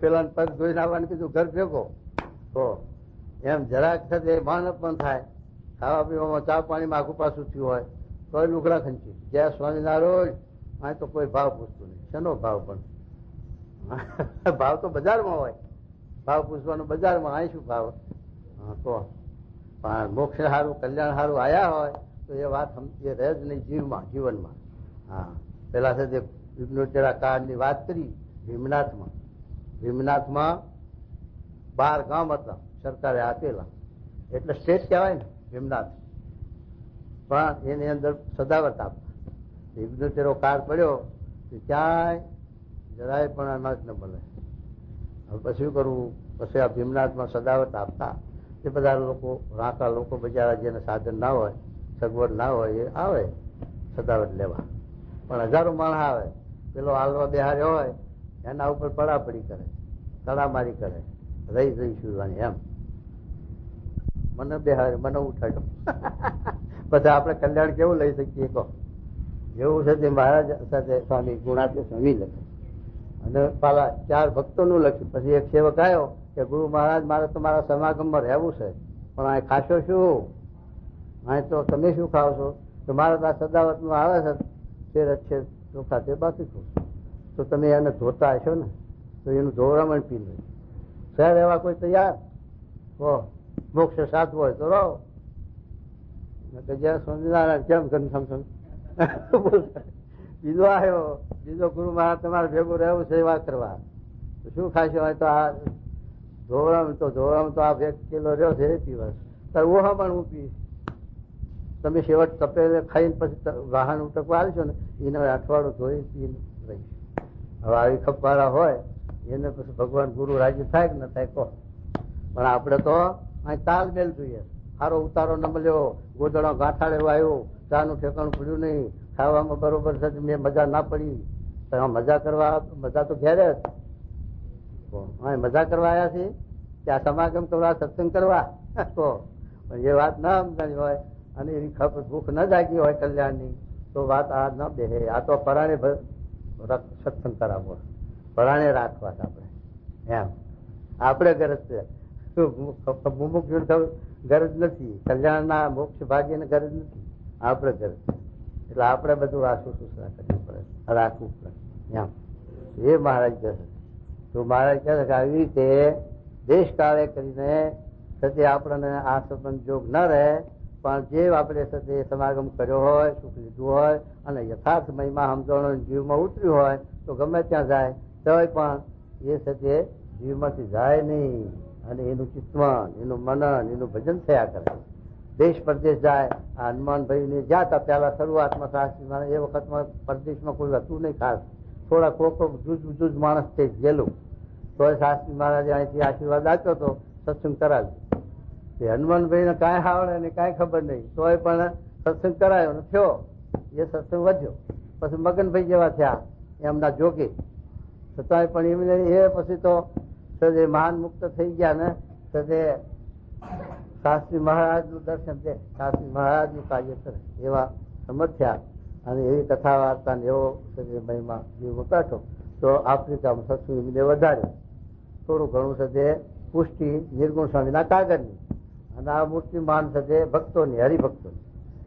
પેલા પગ ધોઈને આવવાનું કીધું ઘર ભેગો. તો એમ જરાક થશે માન પણ થાય, ખાવા પીવામાં ચા પાણીમાં આખું પાછું થયું હોય તો લુગડા ખંચી જય સ્વામિનારાયણ. આ તો કોઈ ભાવ પૂછતું નહીં. શેનો ભાવ? પણ ભાવ તો બજારમાં હોય, ભાવ પૂછવાનું બજારમાં, અહીં શું ભાવ? તો પણ મોક્ષ સારું કલ્યાણ સારું આયા હોય તો એ વાત એ રહે જ નહીં જીવનમાં. હા, પેલા છે તે વિઘ્નોત્તરા કાળની વાત કરી ભીમનાથમાં. ભીમનાથમાં 12 ગામ હતા સરકારે આપેલા, એટલે સ્ટેટ કહેવાય ને ભીમનાથ, પણ એની અંદર સદાવત આપતા. ઇગ્નોતેરો કાળ પડ્યો કે ક્યાંય જરાય પણ અનાજ ન મળે. હવે પછી શું કરવું? પછી આ ભીમનાથમાં સદાવટ આપતા એ બધા લોકો, રાંકા લોકો બિચારા જેને સાધન ના હોય, સગવડ ના હોય, એ આવે સદાવટ લેવા. પણ હજારો માણસ આવે, પેલો હાલવા બેહાર્યો હોય એના ઉપર પડાપડી કરે, તડામારી કરે, રહી સુરવાની એમ. મને બેહારે, મને ઉઠાડ્યો. પછી આપણે કલ્યાણ કેવું લઈ શકીએ કહો? એવું છે તે મહારાજ સાથે સ્વામી ગુણાત્ય સ્વામી લખે અને પાલા 4 ભક્તોનું લખ્યું. પછી એક સેવક આવ્યો કે ગુરુ મહારાજ, મારે તો મારા સમાગમમાં રહેવું છે, પણ આ ખાશો શું? અહીં તો તમે શું ખાવ છો? તો મારે તો આ સદાવતનું આવે છે, ફેર છે ચોખા તે બાકી છું. તો તમે એને ધોતા હશો ને, તો એનું ધોવરામણ પી લે. શહેર એવા કોઈ તૈયાર હો, મોક્ષ સાધવું હોય તો રહો. સ્વામિનારાયણ કેમ કરી બીજો આવ્યો, બીજો ગુરુ મહારાજ તમારે ભેગું રહેવું છે એવા કરવા. શું ખાશો? હોય તો આ ધોવરામ તો આ 1 કિલો રહ્યો છે એ પીવા. તારે ઓહા પણ હું પીશ. તમે છેવટ તપેલે ખાઈને પછી વાહન ઉટકવા આવશો ને, એને અઠવાડું ધોઈ પીને રહીશ. હવે આવી ખપવાળા હોય એને પછી ભગવાન ગુરુ રાજી થાય કે ન થાય કહો? પણ આપણે તો અહીં તાલમેલ જોઈએ. સારો ઉતારો ન મળ્યો, ગોદડો ગાંઠાડે એવો આવ્યો, ચાનું ઠેકાણું પડ્યું નહીં, ખાવામાં બરોબર છે, મેં મજા ના પડી. મજા કરવા, મજા તો ઘેરે જ મજા કરવા આવ્યા છીએ, ત્યાં સમાગમ કરવા, સત્સંગ કરવા તો પણ એ વાત ના સમજાણી હોય અને એની ભૂખ ન જાગી હોય કલ્યાણની, તો વાત આ ન બેહે. આ તો પરાણે સત્સંગ કરાવવો, પરાણે રાખવા આપણે એમ. આપણે ગરજ છે, મુમુક્ષ ગરજ નથી, કલ્યાણના મોક્ષ ભાગ્યને ગરજ નથી, આપણે ગરજ છે. એટલે આપણે બધું આ શુશ્રૂષા કરવી પડે, રાખવું પડે એમ. એ મહારાજ કહે છે. તો મહારાજ કહે છે કે આવી રીતે દેશ કાળે કરીને સત્ય આપણને આ સંબંધ જોગ ન રહે, પણ જે આપણે સત્ય સમાગમ કર્યો હોય, સુખ લીધું હોય અને યથાર્થ મહિમા સમજણો જીવમાં ઉતર્યું હોય તો ગમે ત્યાં જાય તોય પણ એ સત્ય જીવમાંથી જાય નહીં અને એનું ચિંતન, એનું મનન, એનું ભજન થયા કરે. દેશ પરદેશ જાય. આ હનુમાનભાઈ ને જ્યાં હતા પેલા શરૂઆતમાં શાસ્ત્રીમાં, એ વખતમાં પરદેશમાં કોઈ હતું નહીં ખાસ, થોડા કોકો જુજ માણસ તે ગયેલું, તો શાસ્ત્રી મહારાજે અહીંથી આશીર્વાદ આપ્યો હતો, સત્સંગ કરાવ્યો. તે હનુમાનભાઈ ને કાંઈ આવડે ને કાંઈ ખબર નહીં, તોય પણ સત્સંગ કરાયો ને થયો, એ સત્સંગ વધ્યો. પછી મગનભાઈ જેવા થયા એમના જોગે, છતાંય પણ એમને એ પછી તો સદે મહાન મુક્ત થઈ ગયા ને, સદે શાસ્ત્રી મહારાજ નું દર્શન દે, શાસ્ત્રી મહારાજ નું કાર્ય કરે એવા સમર્થ્યા અને એવી કથા વાર્તા ને એવો સદે મહિમા જીવ કાઢો. તો આફ્રિકામાં સત્સંગ એમને વધાર્યો. થોડું ઘણું સદે પુષ્ટિ નિર્ગુણ સ્વામીના કાગળની અને આ મૂર્તિમાન સદે ભક્તોની, હરિભક્તોની.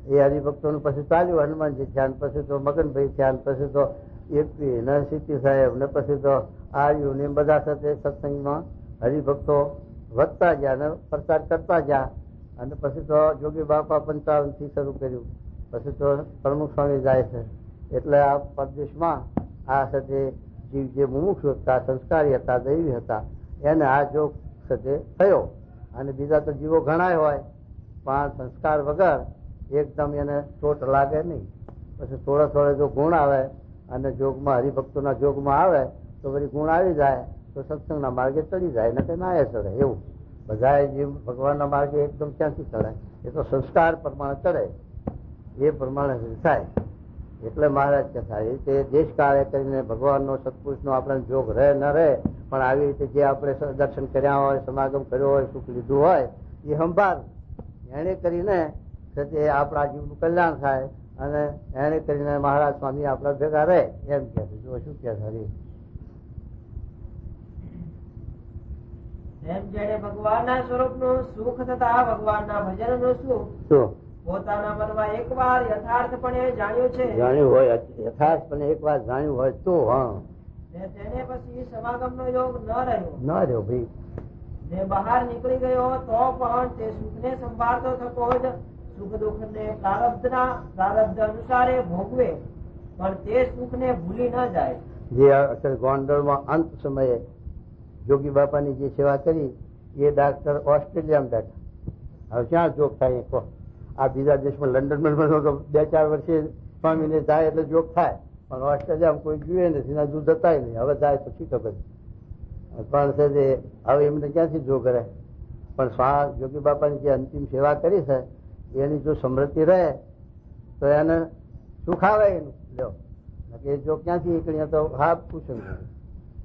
એ હરિભક્તોનું પછી ચાલ્યું હનુમાનજી થયા, પછી તો મગનભાઈ થયા, પછી તો એપી ને સીટી સાહેબ ને પછી તો આર્યુ ને બધા સાથે સત્સંગમાં હરિભક્તો વધતા ગયા અને પ્રચાર કરતા ગયા. અને પછી તો જોગી બાપા 55 થી શરૂ કર્યું, પછી તો પ્રમુખ સ્વામી જાય છે. એટલે આ પરદેશમાં આ સાથે જીવ જે મુમુક્ષુ હતા, સંસ્કારી હતા, દૈવી હતા, એને આ જોગ સાથે થયો. અને બીજા તો જીવો ઘણા હોય પણ સંસ્કાર વગર એકદમ એને ચોટ લાગે નહીં. પછી થોડા જો ગુણ આવે અને જોગમાં, હરિભક્તોના જોગમાં આવે તો વળી ગુણ આવી જાય તો સત્સંગના માર્ગે ચડી જાય, ને કઈ ના ચડે. એવું બધા જીવ ભગવાનના માર્ગે એકદમ ક્યાંથી ચડે? એ તો સંસ્કાર પ્રમાણે ચડે, એ પ્રમાણે થાય. એટલે મહારાજ કથા એ રીતે દેશ કાળે કરીને ભગવાનનો, સત્પુરુષનો આપણે જોગ રહે ન રહે, પણ આવી રીતે જે આપણે દર્શન કર્યા હોય, સમાગમ કર્યો હોય, સુખ લીધું હોય, એ સંભાળ એને કરીને આપણા જીવનું કલ્યાણ થાય. અને એને કરીને મહારાજ સ્વામી આપણા ભેગા રહે એમ કે જો શું કે હરી એમ જેને ભગવાનના સ્વરૂપનું સુખ તથા ભગવાનના ભજનનું સુખ પોતાના મનમાં એકવાર યથાર્થપણે જાણ્યું છે, જાણ્યું હોય, યથાર્થપણે એકવાર જાણ્યું હોય તો તેને પછી સમાગમનો યોગ ન રહ્યો ભાઈ, ને બહાર નીકળી ગયો તો પણ તે સુખને સંભાળતો થતો જ સુખ દુઃખ ને પ્રારબ્ધ અનુસારે ભોગવે, પણ તે સુખ ને ભૂલી ન જાય. જે અત્યારે ગોંડલમાં અંત સમયે જોગી બાપાની જે સેવા કરી એ ડાક્ટર ઓસ્ટ્રેલિયામાં બેઠા. હવે ક્યાં જોગ થાય? આ બીજા દેશમાં લંડનમાં 2-4 વર્ષે સ્વામીને જાય એટલે જોગ થાય, પણ ઓસ્ટ્રેલિયામાં કોઈ જુએ નથી, એના દૂધ જતાય નહીં. હવે જાય તો શી ખબર, પણ છે તે હવે એમને ક્યાંથી જોગ રહે. પણ જોગી બાપાની જે અંતિમ સેવા કરી છે એની જો સમૃદ્ધિ રહે તો એને સુખ આવે એનું. લ્યો એ જો ક્યાંથી નીકળ્યા તો હા પૂછું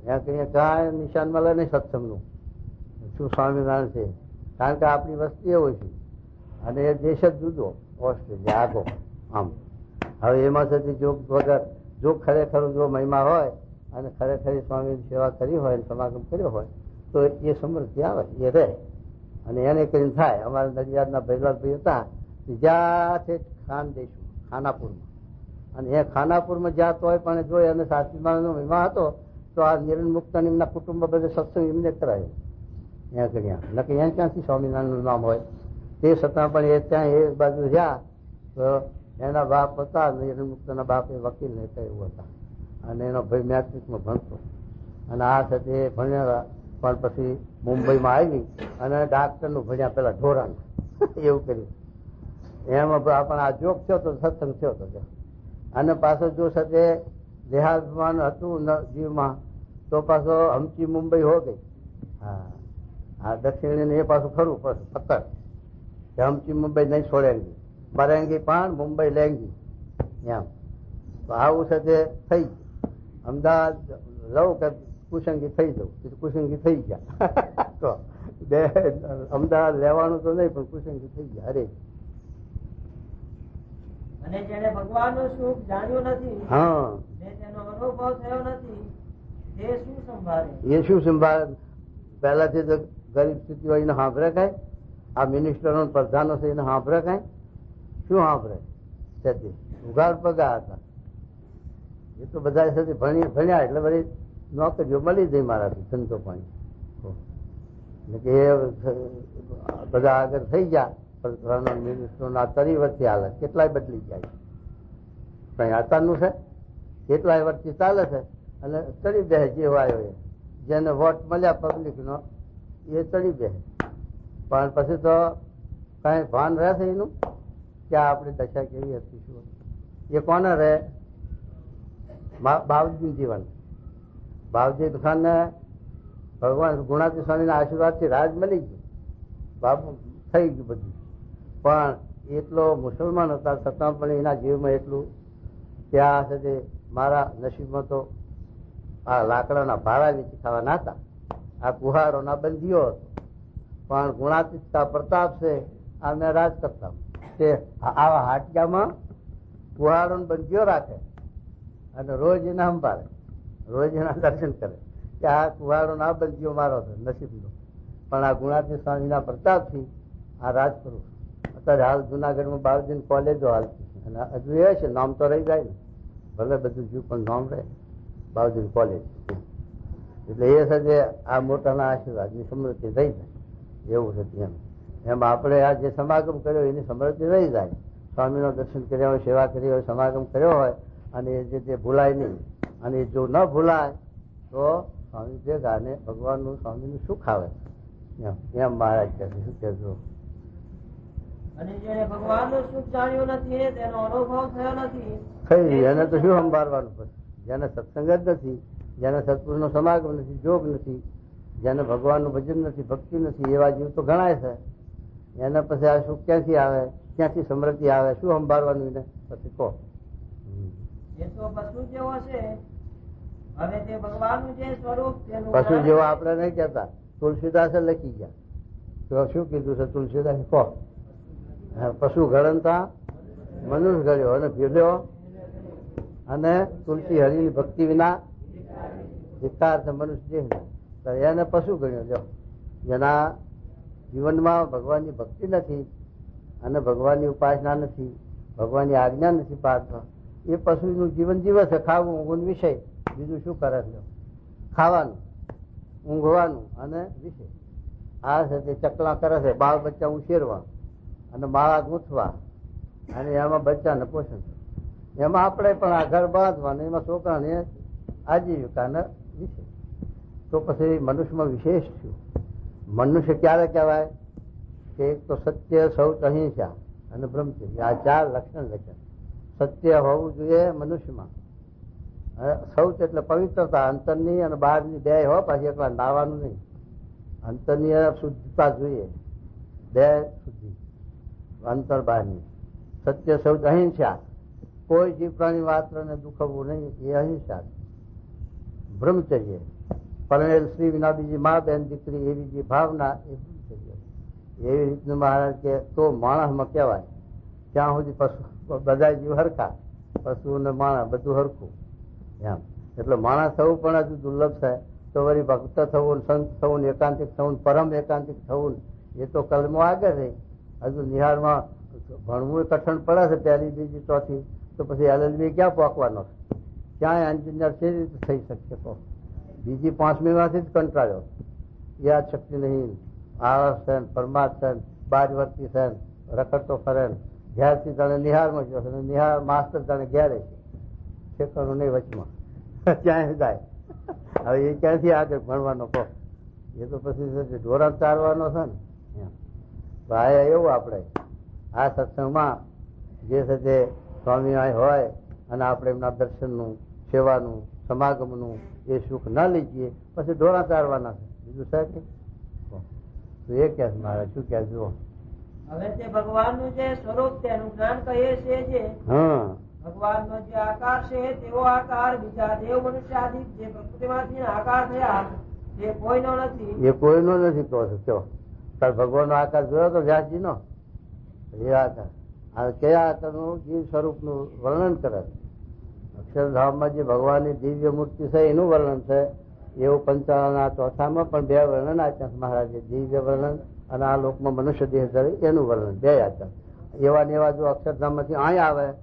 ત્યાં કઈ કાંઈ નિશાન મળે નહીં સત્સંગનું. શું સ્વામિનારાયણ છે, કારણ કે આપણી વસ્તી એવો છે અને એ દેશ જ જુદો ઓસ્ટ્રેલિયા આગો આમ. હવે એમાં થતી જોગ વગર જો ખરેખર જો મહિમા હોય અને ખરેખર સ્વામીની સેવા કરી હોય અને સમાગમ કર્યો હોય તો એ સમૃદ્ધિ આવે, એ રહે અને એને કરીને થાય. અમારા નડિયાદના ભૈરવભાઈ હતા જ્યાં છે ખાનદેશમાં ખાનાપુરમાં, અને એ ખાનાપુરમાં જ્યાં હોય પણ જો એને સાસરીમાનો મહિમા હતો તો આ નિરંજન મુક્ત એમના કુટુંબ બધે સત્સંગ એમને કરાયો ત્યાં કર્યા. નકે અહીંયા ક્યાંથી સ્વામિનારાયણનું નામ હોય. તે છતાં પણ એ ત્યાં એ બાજુ રહ્યા તો એના બાપ હતા નિરંજન મુક્તના બાપ એ વકીલ હતા એવું હતા, અને એનો ભાઈ મેટ્રિકમાં ભણતો અને આ સાથે ભણ્યા. પણ પછી મુંબઈમાં આવી અને ડાક્ટરનું ભણ્યા પેલા ઢોરાનું એવું કર્યું. એમાં પણ આ જોગ થયો તો સત્સંગ થયો તો. અને પાછો જો સાથે દેહાભિમાન હતું જીવમાં તો પાછો હમચી મુંબઈ હો ગઈ. હા દક્ષિણી એ પાછું ખરું પાછું પકડ હમચી મુંબઈ નહીં છોડેંગી બરેંગી પણ મુંબઈ લેંગી એમ. તો આવું સાથે થઈ અમદાવાદ લઉં કે કુસંગી થઈ જવું, કુસંગી થઈ ગયા તો અમદાવાદ લેવાનું તો નહીં પણ કુસંગી થઈ ગયા. અરે અને જેને ભગવાનનું સુખ જાણ્યું નથી, હા તેનો અનુભવ થયો નથી, એ શું સંભાળે? એ શું સંભાળે? પહેલાથી તો ગરીબ સ્થિતિ હોય એને સાંભળે કાંઈ? આ મિનિસ્ટરો પ્રધાનો છે એને સાંભળે કાંઈ? શું સાંભળે? ઉઘાડ પગા હતા એ તો બધા સાથે ભણ્યા એટલે બધી નોકરીઓ મળી જાય મારાથી ધંધો પાણી. એટલે કે બધા આગળ થઈ ગયા મિનિસ્ટરોના તરી વર્ષથી હાલે કેટલાય બદલી જાય. કઈ આતાનું છે કેટલાય વર્ષથી ચાલે છે અને ચડી બે જેવો આવ્યો એ જેને વોટ મળ્યા પબ્લિક નો એ ચડી બે. પણ પછી તો કઈ ભાન રહેશે એનું કે આપણી દશા કેવી હતી શું એ કોને રહે? બાવજી જીવન બાવજી ખાન ને ભગવાન ગુણાતી સ્વામીના આશીર્વાદથી રાજ મળી ગયું, બાબુ થઈ ગયું બધું. પણ એટલો મુસલમાન હતા છતાં પણ એના જીવમાં એટલું ત્યાં છે મારા નસીબમાં તો આ લાકડાના ભાડા વેચી ખાવા ના હતા, આ કુહારોના બંધીઓ હતો. પણ ગુણાતીતતા પ્રતાપ છે આ મેં રાજ કરતા તે આવા હાટિયામાં કુહારો બંધીઓ રાખે અને રોજ એના સંભાળે, રોજ એના દર્શન કરે કે આ કુહાડો ના બંધીઓ મારો છે નસીબનો. પણ આ ગુણાતી સ્વામીના પ્રતાપથી આ રાજ કરું. અત્યારે હાલ જુનાગઢમાં બાવજી કોલેજો હાલતી છે અને હજુ એ છે નામ તો રહી જાય ને, ભલે બધું જ્યું પણ નામ રહે બાવજી કોલેજ. એટલે એ છે આ મોટાના આશીર્વાદની સમૃદ્ધિ થઈ જાય એવું છે. એમ આપણે આ જે સમાગમ કર્યો એની સમૃદ્ધિ રહી જાય. સ્વામીનો દર્શન કર્યા હોય, સેવા કરી હોય, સમાગમ કર્યો હોય અને એ જે ભૂલાય નહીં. અને જો ન ભૂલાય તો સ્વામી ભેગા ને ભગવાનનું સ્વામીનું સુખ આવે એમ મહારાજ કહે શું કહેજો. અને જેને ભગવાનનું સુખ જાણ્યું નથી, તેનો અનુભવ થયો નથી, થઈ એને તો શું સંભાળવાનું પછી? જેને સત્સંગ જ નથી, જેને સત્પુરુષનો સમાગમ નથી, જોગ નથી, જેને ભગવાનનું ભજન નથી, ભક્તિ નથી, એવા જીવ તો ગણાય છે. એને પછી આ સુખ ક્યાંથી આવે, ક્યાંથી સમૃદ્ધિ આવે, શું સંભાળવાનું એને પછી કહો? એ તો પશુ જેવો છે. હવે તે ભગવાનનું જે સ્વરૂપ પશુ જેવો આપણે નહીં કહેતા. તુલસીદાસે લખી ગયા તો શું કીધું છે તુલસીદાસ કહો? પશુ ઘડનતા મનુષ્ય ઘડ્યો અને ભેદ્યો અને તુલસી હરિની ભક્તિ વિના ધિક્કાર છે મનુષ્ય જે એને પશુ ગણ્યો. જો જેના જીવનમાં ભગવાનની ભક્તિ નથી અને ભગવાનની ઉપાસના નથી, ભગવાનની આજ્ઞા નથી પાડતો, એ પશુનું જીવન જીવે છે. ખાવું ઊંઘ વિષય, બીજું શું કરે છે? ખાવાનું, ઊંઘવાનું અને વિષય. આ છે તે ચકલા કરે છે, બાળ બચ્ચા ઉછેરવા અને માળા ગૂંથવા અને એમાં બચ્ચાને પોષણ. એમાં આપણે પણ આ ઘર બાંધવાનું, એમાં છોકરાને આજીવિકાને વિષય. તો પછી મનુષ્યમાં વિશેષ છું. મનુષ્ય ક્યારે કહેવાય કે એક તો સત્ય, શૌચ, અહિંસા અને બ્રહ્મચર્ય, આ ચાર લક્ષણ લખ્યા. સત્ય હોવું જોઈએ મનુષ્યમાં. શૌચ એટલે પવિત્રતા અંતરની અને બહારની બે હો, પાછી એકલા નાવાનું નહીં. અંતરની શુદ્ધતા જોઈએ, બે શુદ્ધિ, અંતર બહારની. સત્ય શૌચ અહિંસા, કોઈ જીવ પ્રાણી માત્રને દુખવવું નહીં, એ અહિંસા. બ્રહ્મચર્ય, પરણેલ સ્ત્રી વિના બીજી મા બેન દીકરી એવી જે ભાવના એ બ્રહ્મચર્ય. એવી રીતનું મહારાજ કે તો માણસમાં કહેવાય. ત્યાં સુધી પશુ બધા જીવ હરખા, પશુ ને માણસ બધું હરખું એમ. એટલે માણસ થવું પણ હજુ દુર્લભ છે. તો વળી ભક્ત થવું, સંત થવું, એકાંતિક થવું, પરમ એકાંતિક થવું, એ તો કલમો આગળ રહી. હજુ નિહાળમાં ભણવું કઠણ પડે છે, પહેલી બીજી ચોથી, તો પછી LLB ક્યાં પહોંચવાનો? ક્યાંય એન્જિનિયર કેવી રીતે થઈ શકશે? તો બીજી 5મી માંથી જ કંટાળ્યો. યાદ શક્તિ નહીં, આળસ છે, પરમાર્થ છે, બાજવર્તી છે, રખડતો ફરે, ઘેરથી જાણે નિહાળમાં ગયો છે, નિહાળ માસ્તર જાણે ઘેરે છે, ઠેકાણું નહીં વચમાં, ક્યાંય જાય. હવે એ ક્યાંથી આગળ ભણવાનો કહો? એ તો પછી ઢોરા ચારવાનો છે ને. ભાઈ એવું આપણે આ સત્સંગમાં જે છે તે સ્વામી હોય અને આપણે એમના દર્શનનું, સેવાનું, સમાગમનું એ સુખ ના લીધીએ, પછી ઢોરા ચારવાના છે. બીજું છે કે તો એ કે મારે શું કે જુઓ, હવે તે ભગવાનનું જે સ્વરૂપ તેનું જ્ઞાન કહીએ છીએ, જે ભગવાનનો જે આકાર છે તેવો આકાર બીજા દેવ મનુષ્ય આદિ જે પ્રકૃતિમાંથી આકાર થયા તે કોઈનો નથી. એ કોઈનો નથી કહો છો. કયો તાર ભગવાનનો આકાર જોયો તો વ્યાસજી નો? એ આકાર કયા આકારનું જીવ સ્વરૂપનું વર્ણન કરે. અક્ષરધામમાં જે ભગવાનની દિવ્ય મૂર્તિ છે એનું વર્ણન છે. એવું 55ના ચોથામાં પણ 2 વર્ણન આપ્યા મહારાજે, દિવ્ય વર્ણન અને આ લોકમાં મનુષ્ય દેહ ધરે એનું વર્ણન 2 આપ્યા. એવા ને એવા જો અક્ષરધામમાંથી અહીં આવે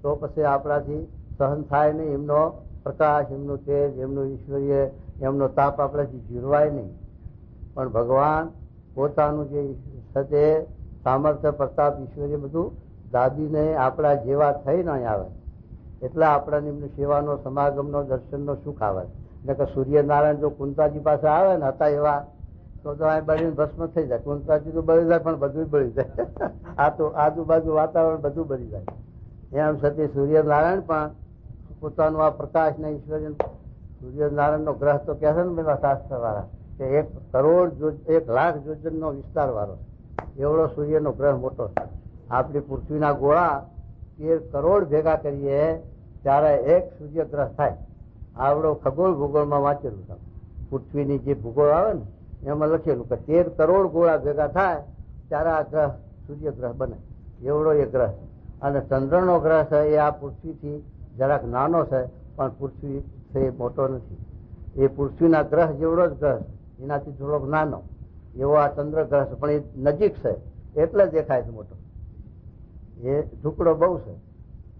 તો પછી આપણાથી સહન થાય નહીં. એમનો પ્રકાશ, એમનું તેજ, એમનું ઈશ્વરીય, એમનો તાપ આપણાથી જીરવાય નહીં. પણ ભગવાન પોતાનું જે છે સામર્થ્ય, પ્રતાપ, ઈશ્વરીય બધું દાબીને આપણા જેવા થઈને અહીં આવે. એટલે આપણાને એમની સેવાનો, સમાગમનો, દર્શનનો સુખ આવે. એટલે કે સૂર્યનારાયણ જો કુંતાજી પાસે આવે ને હતા એવા તો અહીં બળીને ભસ્મ થઈ જાય. કુંતાજી તો બળી જાય પણ બધું બળી જાય. આ તો આજુબાજુ વાતાવરણ બધું બળી જાય. એમ છતાં સૂર્યનારાયણ પણ પોતાનું આ પ્રકાશ ને ઈશ્વર, સૂર્યનારાયણ નો ગ્રહ તો કહે છે ને પેલા શાસ્ત્ર વાળા કે 1 કરોડ 1 લાખ યોજન નો વિસ્તાર વાળો એવડો સૂર્યનો ગ્રહ મોટો છે. આપણી પૃથ્વીના ગોળા 13 કરોડ ભેગા કરીએ ત્યારે 1 સૂર્ય ગ્રહ થાય. આવડો ખગોળ ભૂગોળમાં વાંચેલું છે. પૃથ્વીની જે ભૂગોળ આવે ને એમાં લખેલું કે 13 કરોડ ગોળા ભેગા થાય ત્યારે આ ગ્રહ સૂર્ય ગ્રહ બને. એવડો એ ગ્રહ. અને ચંદ્રનો ગ્રહ છે એ આ પૃથ્વીથી જરાક નાનો છે, પણ પૃથ્વી છે મોટો નથી. એ પૃથ્વીના ગ્રહ જેવડો જ ગ્રહ, એનાથી થોડોક નાનો એવો આ ચંદ્ર ગ્રહ છે, પણ એ નજીક છે એટલે દેખાય છે મોટો. એ ટુકડો બહુ છે.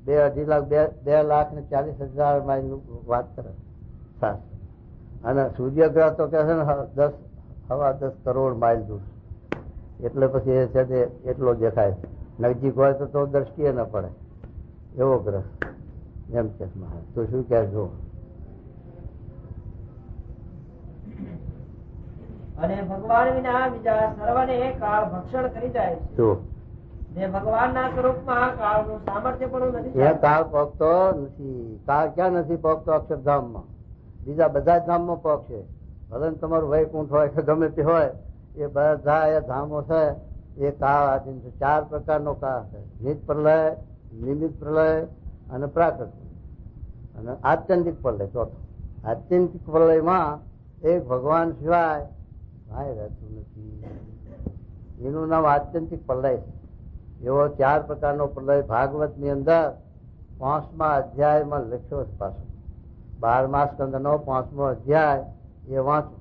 2,40,000 માઇલની વાત કરે શાસ્ત્ર. અને સૂર્યગ્રહ તો કહે છે ને 10 કરોડ માઇલ દૂર. એટલે પછી એ છે તે એટલો દેખાય છે. નજીક હોય તો દ્રષ્ટિએ ન પડે એવો ગ્રહ એમ કે. તો શું કે જો અને ભગવાન વિના બીજા સર્વને કાળ ભક્ષણ કરી જાય છે. ભગવાનના સ્વરૂપમાં કાળનું સામર્થ્ય પણ નથી. કાળ પહોંચતો નથી. કાળ ક્યાં નથી પહોંચતો? અક્ષરધામમાં. બીજા બધા જ ધામમાં પહોંચશે. ભલે તમારું વૈકુંઠ હોય કે ગમે તે હોય, એ બધા એ ધામો છે એ કાળ આધીન છે. 4 પ્રકારનો કાળ છે: નિત પ્રલય, નિમિત્ત પ્રલય અને પ્રાકૃત અને આત્યંતિક પ્રલય. ચોથો આત્યંતિક પ્રલયમાં એક ભગવાન સિવાય ભાઈ રહેતું નથી. એનું નામ આત્યંતિક પ્રલય છે. એવો 4 પ્રકારનો પ્રલય ભાગવત ની અંદર 5મા અધ્યાયમાં લખ્યો છે. પાછો 12મા સ્કંદનો 5મો અધ્યાય એ વાંચો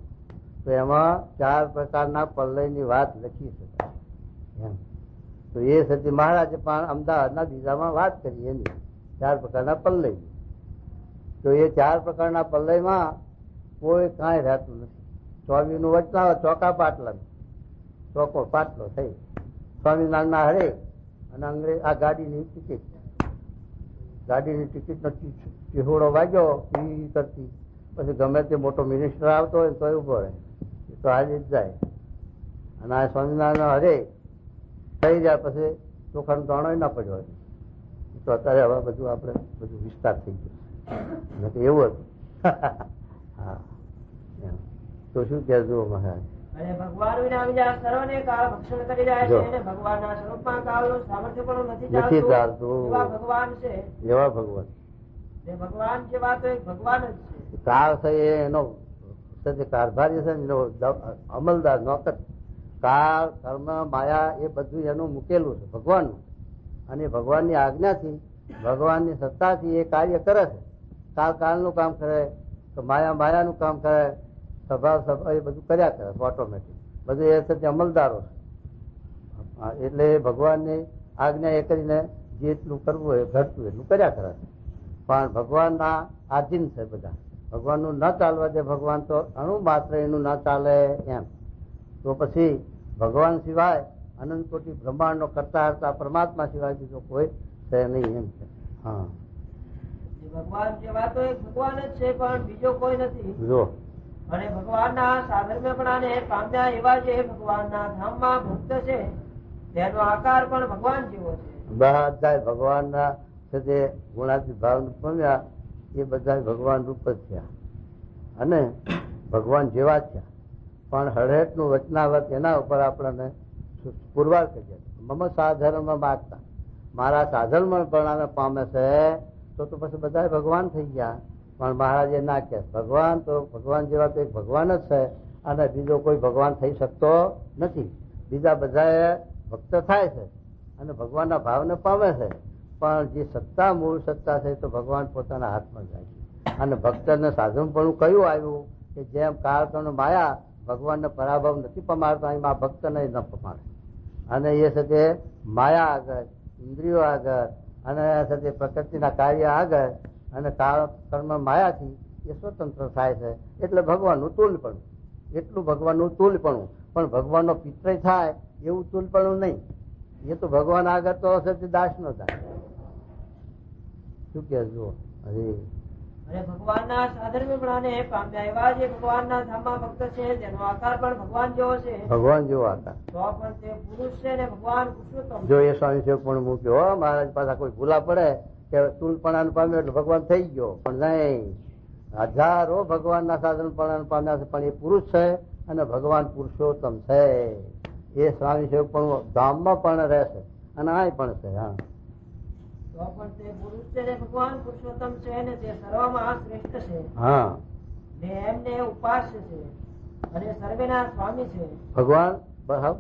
તો એમાં 4 પ્રકારના પ્રલયની વાત લખી છે. એમ તો એ સતી મહારાજે પણ અમદાવાદના બીજામાં વાત કરી એની 4 પ્રકારના પ્રલય. તો એ 4 પ્રકારના પ્રલયમાં કોઈ કાંઈ રહેતું નથી. 24 નું વચના ચોકા પાટલા, ચોકો પાટલો થઈ સ્વામિનારાયણ હરે અને અંગ્રેજ આ ગાડીની ટિકિટ નો ચીહોડો વાગ્યો પી કરતી. પછી ગમે તે મોટો મિનિસ્ટર આવતો હોય તો ઉભો રહે, તો આજે જ જાય. અને આ સ્વામિનારાયણ હરે થઈ જાય પછી ચોખાનો દાણો ના પડ્યો હોય તો અત્યારે હવે બધું આપણે બધું વિસ્તાર થઈ ગયો તો એવું હતું. હા, તો શું કહેજો મહારાજ? અને ભગવાન વિના બીજા સર્વને કાળ ભક્ષણ કરી રહ્યા છે અને ભગવાનના સ્વરૂપમાં કાળનું સામર્થ્ય પણ નથી ચાલતું. એવા ભગવાન છે, એવા ભગવાન. ભગવાન જેવા તો એક ભગવાન જ છે. કાળ છે એનો કારભારી છે, અમલદાર નોકર. કાળ, કર્મ, માયા એ બધું એનું મૂકેલું છે ભગવાનનું. અને ભગવાનની આજ્ઞાથી, ભગવાનની સત્તાથી એ કાર્ય કરે છે. કાળ કાળનું કામ કરે, તો માયા માયાનું કામ કરે, સ્વભાવ એ બધું કર્યા કરે ઓટોમેટિક. બધું એ છે અમલદારો છે. એટલે ભગવાનની આજ્ઞા એ કરીને જેટલું કરવું હોય ઘટતું એટલું કર્યા કરે છે. પણ ભગવાનના આધીન છે બધા. ભગવાનનું ન ચાલવા દે ભગવાન તો અણુ માત્ર એનું ના ચાલે એમ. તો પછી ભગવાન સિવાય અનંત કોટી બ્રહ્માંડનો કરતા હરતા પરમાત્મા સિવાય બીજો કોઈ છે નહીં એમ છે. હા, ભગવાન જેવા તો એક ભગવાન જ છે, પણ બીજો કોઈ નથી. જો અને ભગવાનના સાધર્મ્યપણાને પામ્યા એવા જે ભગવાનના ધામમાં ભક્ત છે તેનો આકાર પણ ભગવાન જેવો છે. બધા ભગવાનના જે ગુણાતીત ભાવ પામ્યા એ બધા ભગવાન રૂપ જ થયા અને ભગવાન જેવા જ થયા. પણ હળહેટનું વચનાવત એના ઉપર આપણને પુરવાર કરીએ. મમ સાધર્મ માગતા, મારા સાધર્મ પણ પામે છે તો પછી બધા ભગવાન થઈ ગયા. પણ મહારાજે ના કહે, ભગવાન તો ભગવાન જેવા તો એક ભગવાન જ છે અને બીજો કોઈ ભગવાન થઈ શકતો નથી. બીજા બધા ભક્ત થાય છે અને ભગવાનના ભાવને પામે છે, પણ જે સત્તા મૂળ સત્તા છે તો ભગવાન પોતાના હાથમાં જાય છે. અને ભક્તને સાધનપણું કયું આવ્યું કે જેમ કાળકણ માયા ભગવાનને પરાભવ નથી પમાડતા, એમાં ભક્તને ન પમાડે. અને એ સાથે માયા આગળ, ઇન્દ્રિયો આગળ અને સાથે પ્રકૃતિના કાર્ય આગળ અને કાળ કર્મ માયાથી એ સ્વતંત્ર થાય છે. એટલે ભગવાનનું તુલપણું, એટલું ભગવાનનું તુલપણું. પણ ભગવાનનો પિત્રય થાય એવું તુલપણું નહીં. એ તો ભગવાન આગળ તો હશે દાસ નો થાય. શું કે જુઓ? અને ભગવાનના સાધર્મ્યપણાને પામ્યા એવા જે ભગવાનના ધામમાં ભક્ત છે તેનો આકાર પણ ભગવાન જેવો છે. ભગવાન જેવો આકાર. તો પણ તે પુરુષ છે ને ભગવાન પુરુષોત્તમ. જો એ સ્વામી સેવક પણ મૂક્યો મહારાજ પાછા કોઈ ભૂલા પડે કે તુલપણાને પામ્યો એટલે ભગવાન થઈ ગયો, પણ નહીં. હજારો ભગવાનના સાધનપણાને પામ્યા છે, પણ એ પુરુષ છે અને ભગવાન પુરુષોત્તમ છે. એ સ્વામી સેવક પણ ધામમાં પણ રહેશે અને આ પણ છે. હા, તો પણ તે પુરુષ છે ને ભગવાન પુરુષોત્તમ છે ને તે સર્વમાં શ્રેષ્ઠ છે. હા, ને એમને ઉપાસ્ય છે અને સર્વેના સ્વામી છે. ભગવાન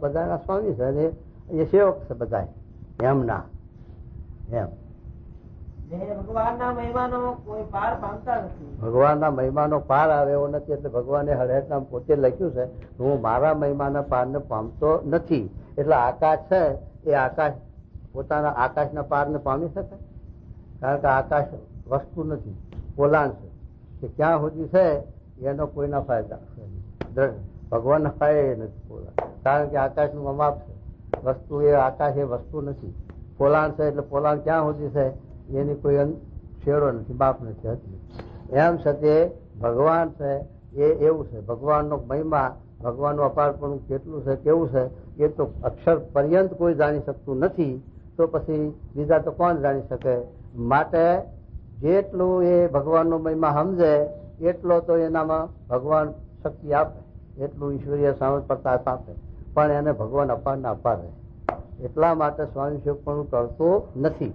બધાના સ્વામી છે અને એ સેવક છે બધા એમના. એમ ભગવાનના મહિમાનો કોઈ પાર પામતા નથી. ભગવાનના મહિમાનો પાર આવે એવો નથી. એટલે ભગવાને હળહેટનામ પોતે લખ્યું છે, હું મારા મહિમાના પારને પામતો નથી. એટલે આકાશ છે એ આકાશ પોતાના આકાશના પારને પામી શકે? કારણ કે આકાશ વસ્તુ નથી, પોલાણ છે. કે ક્યાં સુધી છે એનો કોઈના ફાયદા ભગવાનના ફાયદા નથી પોલાણ. કારણ કે આકાશનું માપ છે. વસ્તુ એ આકાશ એ વસ્તુ નથી, પોલાણ છે. એટલે પોલાણ ક્યાં સુધી છે એની કોઈ છેડો નથી, બાપ નથી હતી. એમ છતાં ભગવાન છે એ એવું છે. ભગવાનનો મહિમા, ભગવાનનું અપારપણું કેટલું છે કેવું છે એ તો અક્ષર પર્યંત કોઈ જાણી શકતું નથી. તો પછી બીજા તો કોણ જાણી શકે? માટે જેટલું એ ભગવાનનો મહિમા સમજે એટલો તો એનામાં ભગવાન શક્તિ આપે, એટલું ઈશ્વરીય સામર્થ પ્રતાપ આપે. પણ એને ભગવાન અપારના અપાર રહે. એટલા માટે સ્વામી સેવક પણ કરતો નથી.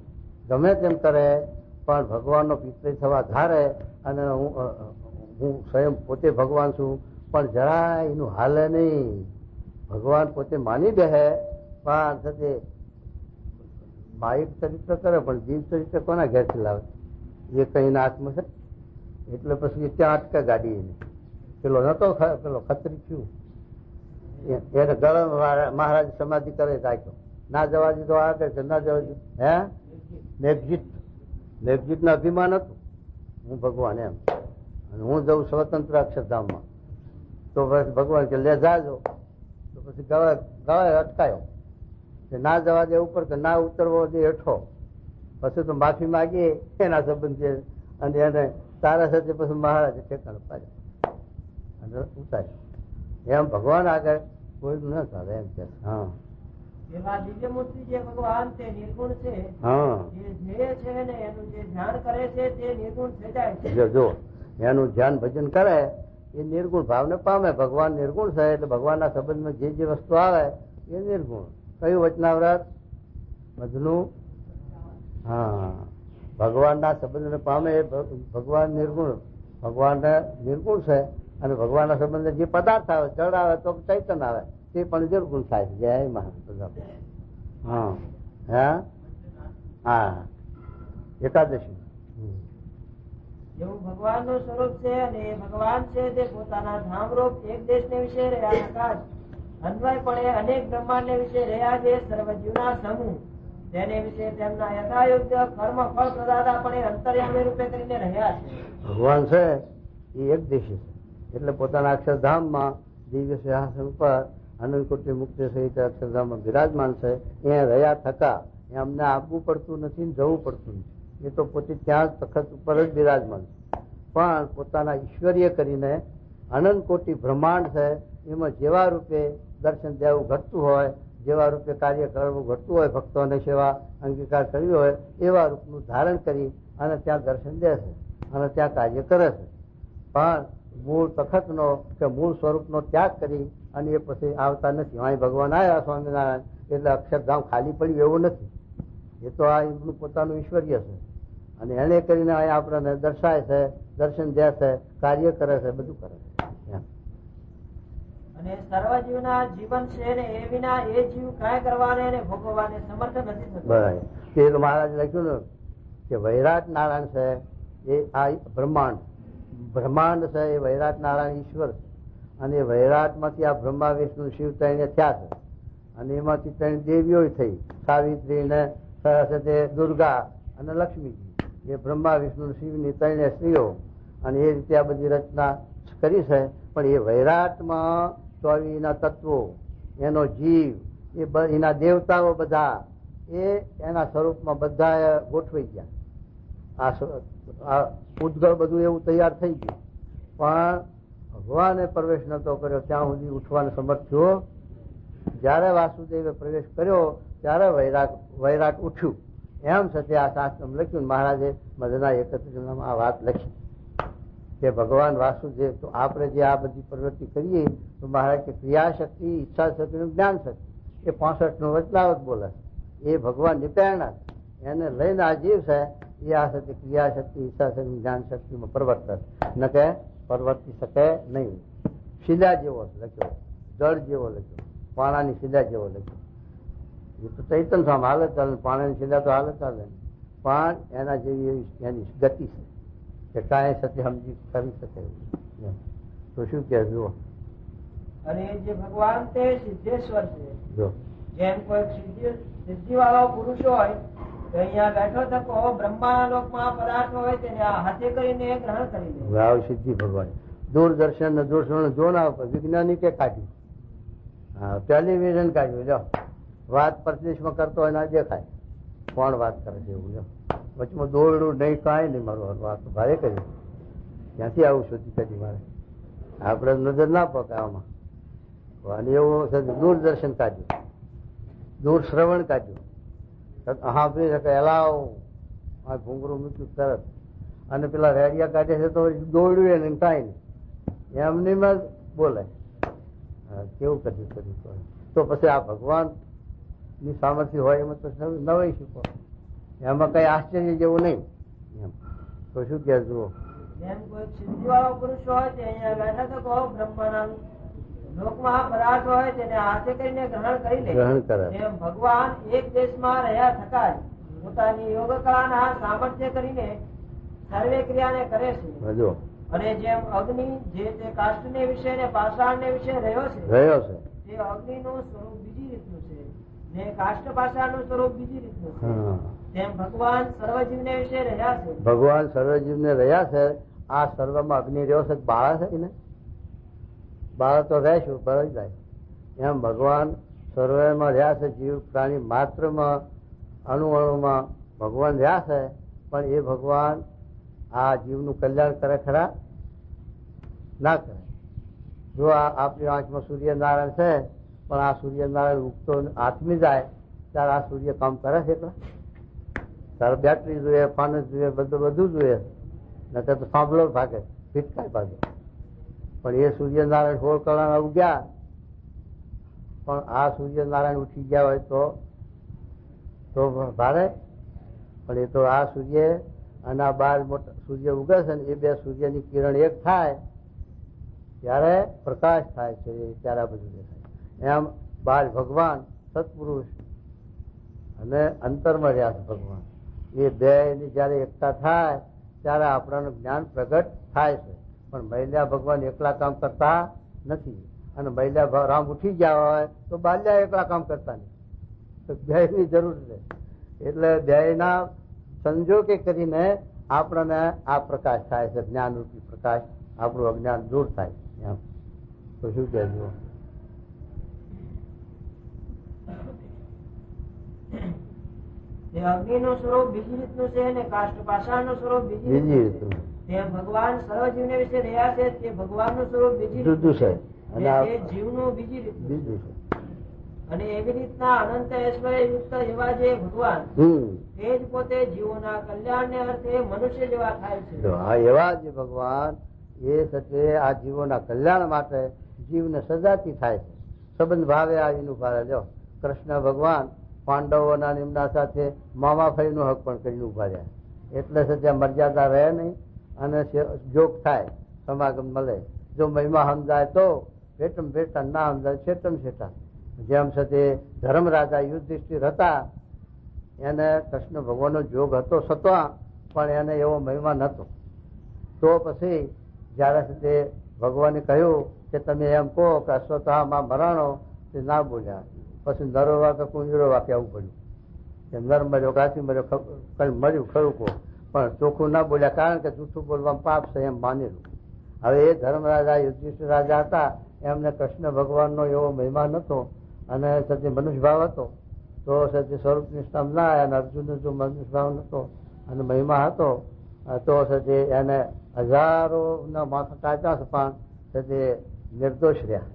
ગમે તેમ કરે પણ ભગવાનનો પિત્રય થવા ધારે અને હું સ્વયં પોતે ભગવાન છું પણ જરા એનું હાલે નહીં. ભગવાન પોતે માની દે પણ સાથે માયિક ચરિત્ર કરે પણ જીવ ચરિત્ર કોના ઘેરથી લાવે? એ કઈ હાથમાં છે. એટલે પછી ત્યાં અટકે ગાડી એને. પેલો નતો પેલો ખત્રી થયું એને ગળે મહારાજ સમાધિ કરે રાખ્યો. ના જવા દીધો આગળ છે, ના જવા દીધો. હે મેઘજીત ના અભિમાન હતું હું ભગવાન એમ, અને હું જઉં સ્વતંત્ર અક્ષરધામમાં. તો પછી ભગવાન કે લે જાજો. તો પછી ગવાય અટકાયો કે ના જવા દે ઉપર, કે ના ઉતરવો દે હેઠો. પછી તો માફી માગીએ એના સંબંધી અને એને તારા સાથે પછી મહારાજે ઠેકાણ પાડ્યા અને ઉતાર્યો. એમ ભગવાન આગળ કોઈ ન ચાલે એમ કે. હા, એવા દિવ્યમૂર્તિ જે ભગવાન તે નિર્ગુણ છે, હા જે ધ્યેય છે ને એનું જે ધ્યાન કરે છે તે નિર્ગુણ થઈ જાય છે. જો એનું ધ્યાન ભજન કરે એ નિર્ગુણ ભાવને પામે. ભગવાન નિર્ગુણ છે એટલે ભગવાનના સંબંધમાં જે જે વસ્તુ આવે એ નિર્ગુણ. કયું વચનાવ્રત? મધનું. હા, ભગવાનના સંબંધને પામે એ ભગવાન નિર્ગુણ. ભગવાનને નિર્ગુણ છે અને ભગવાનના સંબંધે જે પદાર્થ આવે, જળ આવે તો ચૈતન્ય આવે, તે પણ નિર્ગુણ થાય છે. જય મહારાજ. હા હા હા, એકાદશી. એવું ભગવાનનું સ્વરૂપ છે અને એ ભગવાન છે તે પોતાના ધામરૂપ એક દેશને વિશે રહ્યા હતા જ અન્વયપણે અનેક બ્રહ્માંડને વિશે રહ્યા જે સર્વજીવના સમૂહ તેને વિશે તેમના યથાયોગ્ય કર્મ ફળ પ્રદાતાપણે અંતર્યામી રૂપે કરીને રહ્યા છે. ભગવાન છે એ એક દેશી છે એટલે પોતાના અક્ષરધામમાં દિવ્ય સિંહાસન ઉપર અનંત કોટી મુક્તિ સહિત અક્ષરધામમાં બિરાજમાન છે. એ રહ્યા થકા અમને આપવું પડતું નથી ને જવું પડતું નથી. એ તો પોતે ત્યાં તખત ઉપર જ બિરાજમાન છે. પણ પોતાના ઈશ્વરીય કરીને અનંત કોટી બ્રહ્માંડ છે એમાં જેવા રૂપે દર્શન દેવું ઘટતું હોય, જેવા રૂપે કાર્ય કરવું ઘટતું હોય, ભક્તોને સેવા અંગીકાર કરવી હોય એવા રૂપનું ધારણ કરી અને ત્યાં દર્શન દે છે અને ત્યાં કાર્ય કરે છે. પણ મૂળ તખતનો કે મૂળ સ્વરૂપનો ત્યાગ કરી અને એ પછી આવતા નથી. અહીં ભગવાન આવ્યા સ્વામિનારાયણ એટલે અક્ષરધામ ખાલી પડ્યું એવું નથી. એ તો આ એમનું પોતાનું ઈશ્વર્ય છે અને એને કરીને અહીં આપણને દર્શાય છે, દર્શન દે છે, કાર્ય કરે છે, બધું કરે છે. અને સર્વજીવના જીવન છે ને એ વિના એ જીવ કાંઈ કરવાને અને ભોગવવાને સમર્થ નથી થતો. બરાબર. તે મહારાજ લખ્યું ને કે વૈરાટ નારાયણ છે એ આ બ્રહ્માંડ છે એ વૈરાટ નારાયણ ઈશ્વર છે અને એ વૈરાટમાંથી આ બ્રહ્મા વિષ્ણુ શિવ ત્રણે થયા છે અને એમાંથી ત્રણ દેવીઓ થઈ, સાવિત્રી ને સરસ્વતી, દુર્ગા અને લક્ષ્મીજી. એ બ્રહ્મા વિષ્ણુ શિવની ત્રણે સ્ત્રીઓ અને એ રીતે આ બધી રચના કરી છે. પણ એ વૈરાટમાં 24 તત્વો, એનો જીવ, એ એના દેવતાઓ બધા એ એના સ્વરૂપમાં બધા ગોઠવાઈ ગયા. આ ઉદ્ગળ બધું એવું તૈયાર થઈ ગયું. પણ ભગવાને પ્રવેશ નતો કર્યો ત્યાં સુધી ઉઠવાનો સમર્થ થયો. જયારે વાસુદેવે પ્રવેશ કર્યો ત્યારે વૈરાટ ઉઠ્યું. એમ છતાં આ શાસ્ત્ર લખ્યું. મહારાજે મધના 31 આ વાત લખી કે ભગવાન વાસુદેવ તો આપણે જે આ બધી પ્રવૃત્તિ કરીએ તો મહારાજ કે ક્રિયાશક્તિ, ઈચ્છા શક્તિ, જ્ઞાન શક્તિ એ 65 વચનાવત બોલે. એ ભગવાન ની પ્રેરણા એને લઈને આ જીવ છે એ આ શક્તિ, ક્રિયાશક્તિ, ઈચ્છા શક્તિ, જ્ઞાન શક્તિમાં પરિવર્તન ન કે પરવર્તી શકે નહીં. શિલા જેવો લખ્યો, જળ જેવો લખ્યો, પાણાની શિલા જેવો લખ્યો. એ તો ચૈતન સામ હાલે ચાલે, પાણાની શિલા તો હાલે ચાલે, પણ એના જેવી એની ગતિ છે કે કાંઈ સત્ય સમજી કરી શકે. તો શું કે જુઓ. અને જે ભગવાન તે સિદ્ધેશ્વર છે. જો જેમ કોઈ સિદ્ધિ વાળો પુરુષ હોય તો અહીંયા બેઠો થકો બ્રહ્મા લોકમાં પદાર્થ હોય તેને હાથે કરીને ગ્રહણ કરી લે. ભાવ સિદ્ધિ ભગવાન દૂરદર્શન ને દૂરદર્શન જો ના વિજ્ઞાની કે કાઢ્યું, હા ટેલિવિઝન કાઢ્યું. જો વાત પરદેશમાં કરતો હોય ના દેખાય કોણ વાત કરે છે એવું. જો વચમાં દોરડું નહીં, કાંઈ નહીં. મારું વાત ભારે કર્યું. ક્યાંથી આવું શોધી કરી મારે? આપણે નજર ના પકાવવામાં. અને એવું દૂરદર્શન કાઢ્યું, દૂર શ્રવણ કાઢ્યું. સાંભળી શકે એલાવ આ ઘૂંઘરું મૂક્યું તરત. અને પેલા રેડિયા કાઢે છે તો દોડ્યું ને કાંઈ નહીં, એમની માં બોલે. કેવું કર્યું તો પછી આ ભગવાન ની સામર્થ્ય હોય એમાં તો નવાઈ શીખો. એમાં કઈ આશ્ચર્ય જેવું નહીં. એમ તો શું કે જુઓ. જેમ કોઈ સિદ્ધિ વાળો પુરુષ હોય તે અહીંયા બેઠા થકો બ્રહ્માના લોકમાં પદાર્થ હોય તેને હાથે કરીને ગ્રહણ કરી લે. ગ્રહણ કરે. જેમ ભગવાન એક દેશમાં રહ્યા થતા જ પોતાની યોગ કળાના સામર્થ્ય કરીને સર્વે ક્રિયાને કરે છે. અને જેમ અગ્નિ જે તે કાષ્ઠને વિશે ને પાષાણને વિશે રહ્યો છે તે અગ્નિનું સ્વરૂપ બીજી રીતનું છે ને કાષ્ઠ પાષાણનું સ્વરૂપ બીજી રીતનું છે. તેમ ભગવાન સર્વજીવને વિશે રહ્યા છે. ભગવાન સર્વજીવને રહ્યા છે. આ સર્વમાં અગ્નિ રહ્યો છે. બાળા છે ને બાળા તો રહેશું ભરાઈ જાય. એમ ભગવાન સર્વમાં રહ્યા છે. જીવ પ્રાણી માત્રમાં અણુમાં ભગવાન રહ્યા છે. પણ એ ભગવાન આ જીવનું કલ્યાણ કરે ખરા? ના કરે. જો આપણી આંખમાં સૂર્યનારાયણ છે પણ આ સૂર્યનારાયણ ઉગતો આથમી જાય ત્યારે આ સૂર્ય કામ કરે છે એટલા તારે બેટરી જોઈએ, ફાનસ જોઈએ, બધું જોઈએ, નકર તો સાંભળો ભાગે, ફીટકાય ભાગે. પણ એ સૂર્યનારાયણ 16 કલાના ઉગ્યા, પણ આ સૂર્યનારાયણ ઉઠી ગયા હોય તો ભારે. પણ એ તો આ સૂર્ય અને આ 12 મોટા સૂર્ય ઉગે છે ને, એ બે સૂર્યની કિરણ એક થાય ત્યારે પ્રકાશ થાય છે, ત્યારે આ બધું દેખાય. એમ 12 ભગવાન સત્પુરુષ અને અંતરમાં રહ્યા છે ભગવાન, એ બે ની જયારે એકતા થાય ત્યારે આપણાનું જ્ઞાન પ્રગટ થાય છે. પણ મહિલા ભગવાન એકલા કામ કરતા નથી, અને મહિલા રામ ઉઠી ગયા હોય તો બાલ્યા એકલા કામ કરતા નહીં, તો બે ની જરૂર છે. એટલે બે ના સંજોગે કરીને આપણને આ પ્રકાશ થાય છે, જ્ઞાન રૂપી પ્રકાશ, આપણું અજ્ઞાન દૂર થાય. એમ તો શું કહેજો? અગ્નિ નું સ્વરૂપ બીજી રીતનું છે અને કાષ્ઠ પાષાણ નું સ્વરૂપ બીજી રીતનું છે. ભગવાન સર્વજીવ ને વિશે રહ્યા છે તે ભગવાન નું સ્વરૂપ બીજી રીતનું છે, જીવ નું બીજી રીતનું છે. અને એવી રીતના અનંત ઐશ્વર્ય યુક્ત એવા જે ભગવાન તે જ પોતે જીવોના કલ્યાણ ને અર્થે મનુષ્ય જેવા થાય છે. એવા જે ભગવાન એ સચે આ જીવોના કલ્યાણ માટે જીવને સજાતી થાય છે. સંબંધ ભાવે આવીને ઉભા રહે. કૃષ્ણ ભગવાન પાંડવોના નિમના સાથે મામા ફઈ નું હક પણ કરીને ઉભા રહ્યા, એટલે સચે મર્યાદા રહે નહીં અને જોગ થાય, સમાગમ મળે. જો મહિમા સમજાય તો ભેટમ ભેટા, ના સમજાય છેટમ છેટા. જેમ છે ધર્મ રાજા યુધિષ્ઠિર હતા, એને કૃષ્ણ ભગવાનનો જોગ હતો સત્વા, પણ એને એવો મહિમા નતો. તો પછી જયારે તે ભગવાને કહ્યું કે તમે એમ કહો કે અશ્વત્થામાં મરાણો, તે ના બોલ્યા. પછી નરો વાકે કુંજરો વાકે આવવું પડ્યું કે નર મર્યો, કાચી મર્યો, કઈ મર્યું ખરું કહો, પણ ચોખ્ખું ના બોલ્યા, કારણ કે જૂઠું બોલવામાં પાપ છે એમ માનેલું. હવે એ ધર્મ રાજા યુધિષ્ઠિર રાજા હતા, એમને કૃષ્ણ ભગવાનનો એવો મહિમા નતો, અને સત્ય મનુષ્ય ભાવ હતો, તો સત્ય સ્વરૂપ નિષ્ઠામ ના આવ્યા. અને અર્જુનનો જો મનુષ્ય ભાવ નતો અને મહિમા હતો, તો સત્ય એને હજારો ના માથા કાઢ્યા છે, પણ સત્ય નિર્દોષ રહ્યા.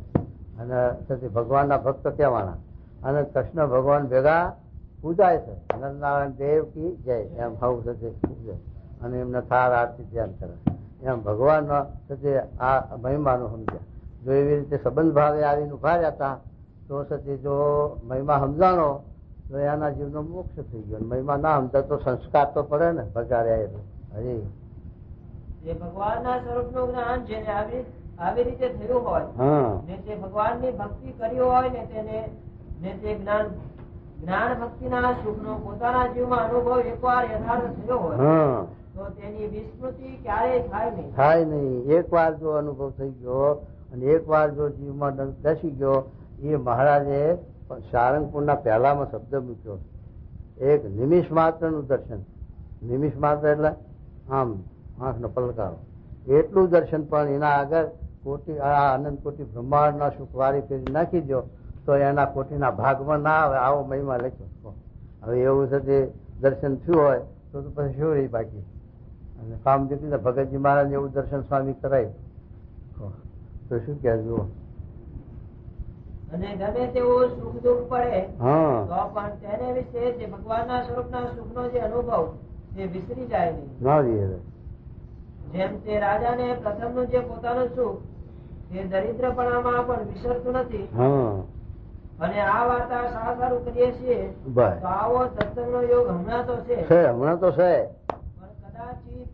અને સત્ય ભગવાનના ભક્ત કહેવાના, અને કૃષ્ણ ભગવાન ભેગા પૂજાય છે. નરનારાયણ દેવ કી જય એમ ભાવ સત્ય પૂજે, અને એમને થાર આરતી ધ્યાન કરે. એમ ભગવાનનો સત્ય આ મહિમાનું સમજ્યા. જો એવી રીતે સંબંધ ભાવે આવીને ઉભા રહ્યા હતા, તો સત્ય જો મહિમા સમજાણો તો એના જીવનો મોક્ષ થઈ ગયો. મહિમા ના સમજા તો સંસ્કાર તો પડે ને, ભગાડ્યા એટલે. હજી ભગવાનના સ્વરૂપ નું જ્ઞાન જેને આવી રીતે થયું હોય, ને તે ભગવાનની ભક્તિ કરી હોય ને તેને તે જ્ઞાન ભક્તિ ના સુખ નો પોતાના જીવમાં અનુભવ એકવાર યથાર્થ થયો હોય, તો તેની વિસ્મૃતિ ક્યારેય થાય નહીં. એક વાર જો અનુભવ થઈ ગયો અને એક વાર જો જીવમાં દસી ગયો, એ મહારાજે સારંગપુરના પહેલામાં શબ્દ મૂક્યો, એક નિમિષ માત્ર નું દર્શન. નિમિષ માત્ર એટલે આમ આંખનો પલકારો, એટલું દર્શન પણ એના આગળ કોટી આનંદ કોટી બ્રહ્માંડના સુખ વારી ફેરી નાખી દો તો એના કોટીના ભાગમાં ના આવે. આવો મહિમા લખ્યો. હવે એવું છે તે દર્શન થયું હોય તો પછી શું રહી બાકી? અને કામ દીધી ભગતજી મહારાજ એવું દર્શન સ્વામી કરાય તો શું કે જુઓ. અને ગમે તેવું સુખ દુઃખ પડે તો પણ તેને વિશે જે ભગવાનના સ્વરૂપના સુખનો જે અનુભવ એ વિસરી જાય નહીં. જેમ તે રાજાને પ્રથમનું જે પોતાનું સુખ એ દરિદ્રપણામાં પણ વિસરતું નથી. અને આ વાર્તા સારું કરીએ છીએ તો આવો સત્સંગનો યોગ હમણાં તો છે, હમણાં તો છે, પણ કદાચિત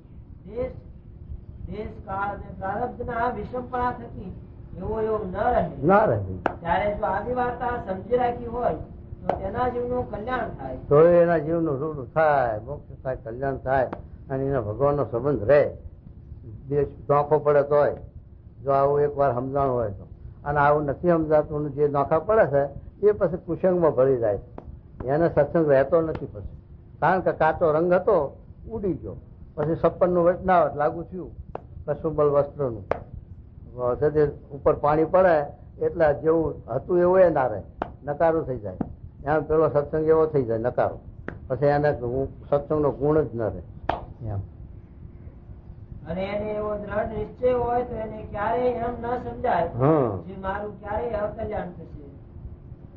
દેશ કાળ અને પ્રારબ્ધના વિષમપણા થકી એવો યોગ ન રહે. ત્યારે જો આવી વાર્તા સમજી રાખી હોય તો તેના જીવનું કલ્યાણ થાય. તો એના જીવનું રૂડું થાય, મોક્ષ થાય, કલ્યાણ થાય, અને એના ભગવાનનો સંબંધ રહે. દેશ નોખો પડે તોય જો આવું એક વાર સમજાણું હોય તો. અને આવું નથી સમજાતું, જે નોખા પડે છે એ પછી કુસંગમાં ભરી જાય છે, એને સત્સંગ રહેતો નથી પછી. કારણ કે કાચો રંગ હતો ઉડી ગયો, પછી 56 નું વચનાવટ લાગુ થયું, કસુંબલ વસ્ત્રનું ઉપર પાણી પડે એટલે જેવું હતું એવું એ ના રહે, નકારું થઈ જાય. એમ પેલો સત્સંગ એવો થઈ જાય નકારો, પછી એને સત્સંગનો ગુણ જ ન રહે. એમ અને એને એવો દ્રઢ નિશ્ચય હોય તો એને ક્યારેય એમ ન સમજાય કે મારું ક્યારેય અકલ્યાણ થશે.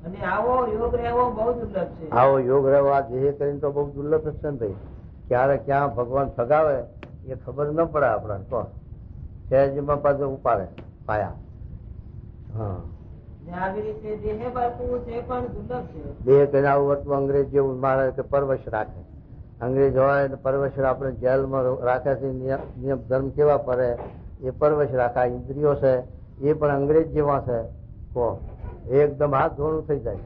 અને આવો યોગ રહેવો બહુ દુર્લભ છે. આવો યોગ રહેવો આ દેહ કરીને તો બહુ દુર્લભ જ છે ને ભાઈ. ક્યારે ક્યાં ભગવાન ફગાવે એ ખબર ન પડે આપણા તો સહેજમાં પાછું ઉપાડે પાયા. હા, આવી રીતે દેહ બરકવું તે પણ દુર્લભ છે. દેહ કરીને આવું હતું અંગ્રેજ જેવું મારે કે પરવશ રાખે. અંગ્રેજ હોય ને પરવશ આપણે જેલમાં રાખે છે. નિયમ ધર્મ કેવા પડે એ પરવશ રાખે. ઇન્દ્રિયો છે એ પણ અંગ્રેજ જેવા છે. એકદમ હાથ ધોળું થઈ જાય.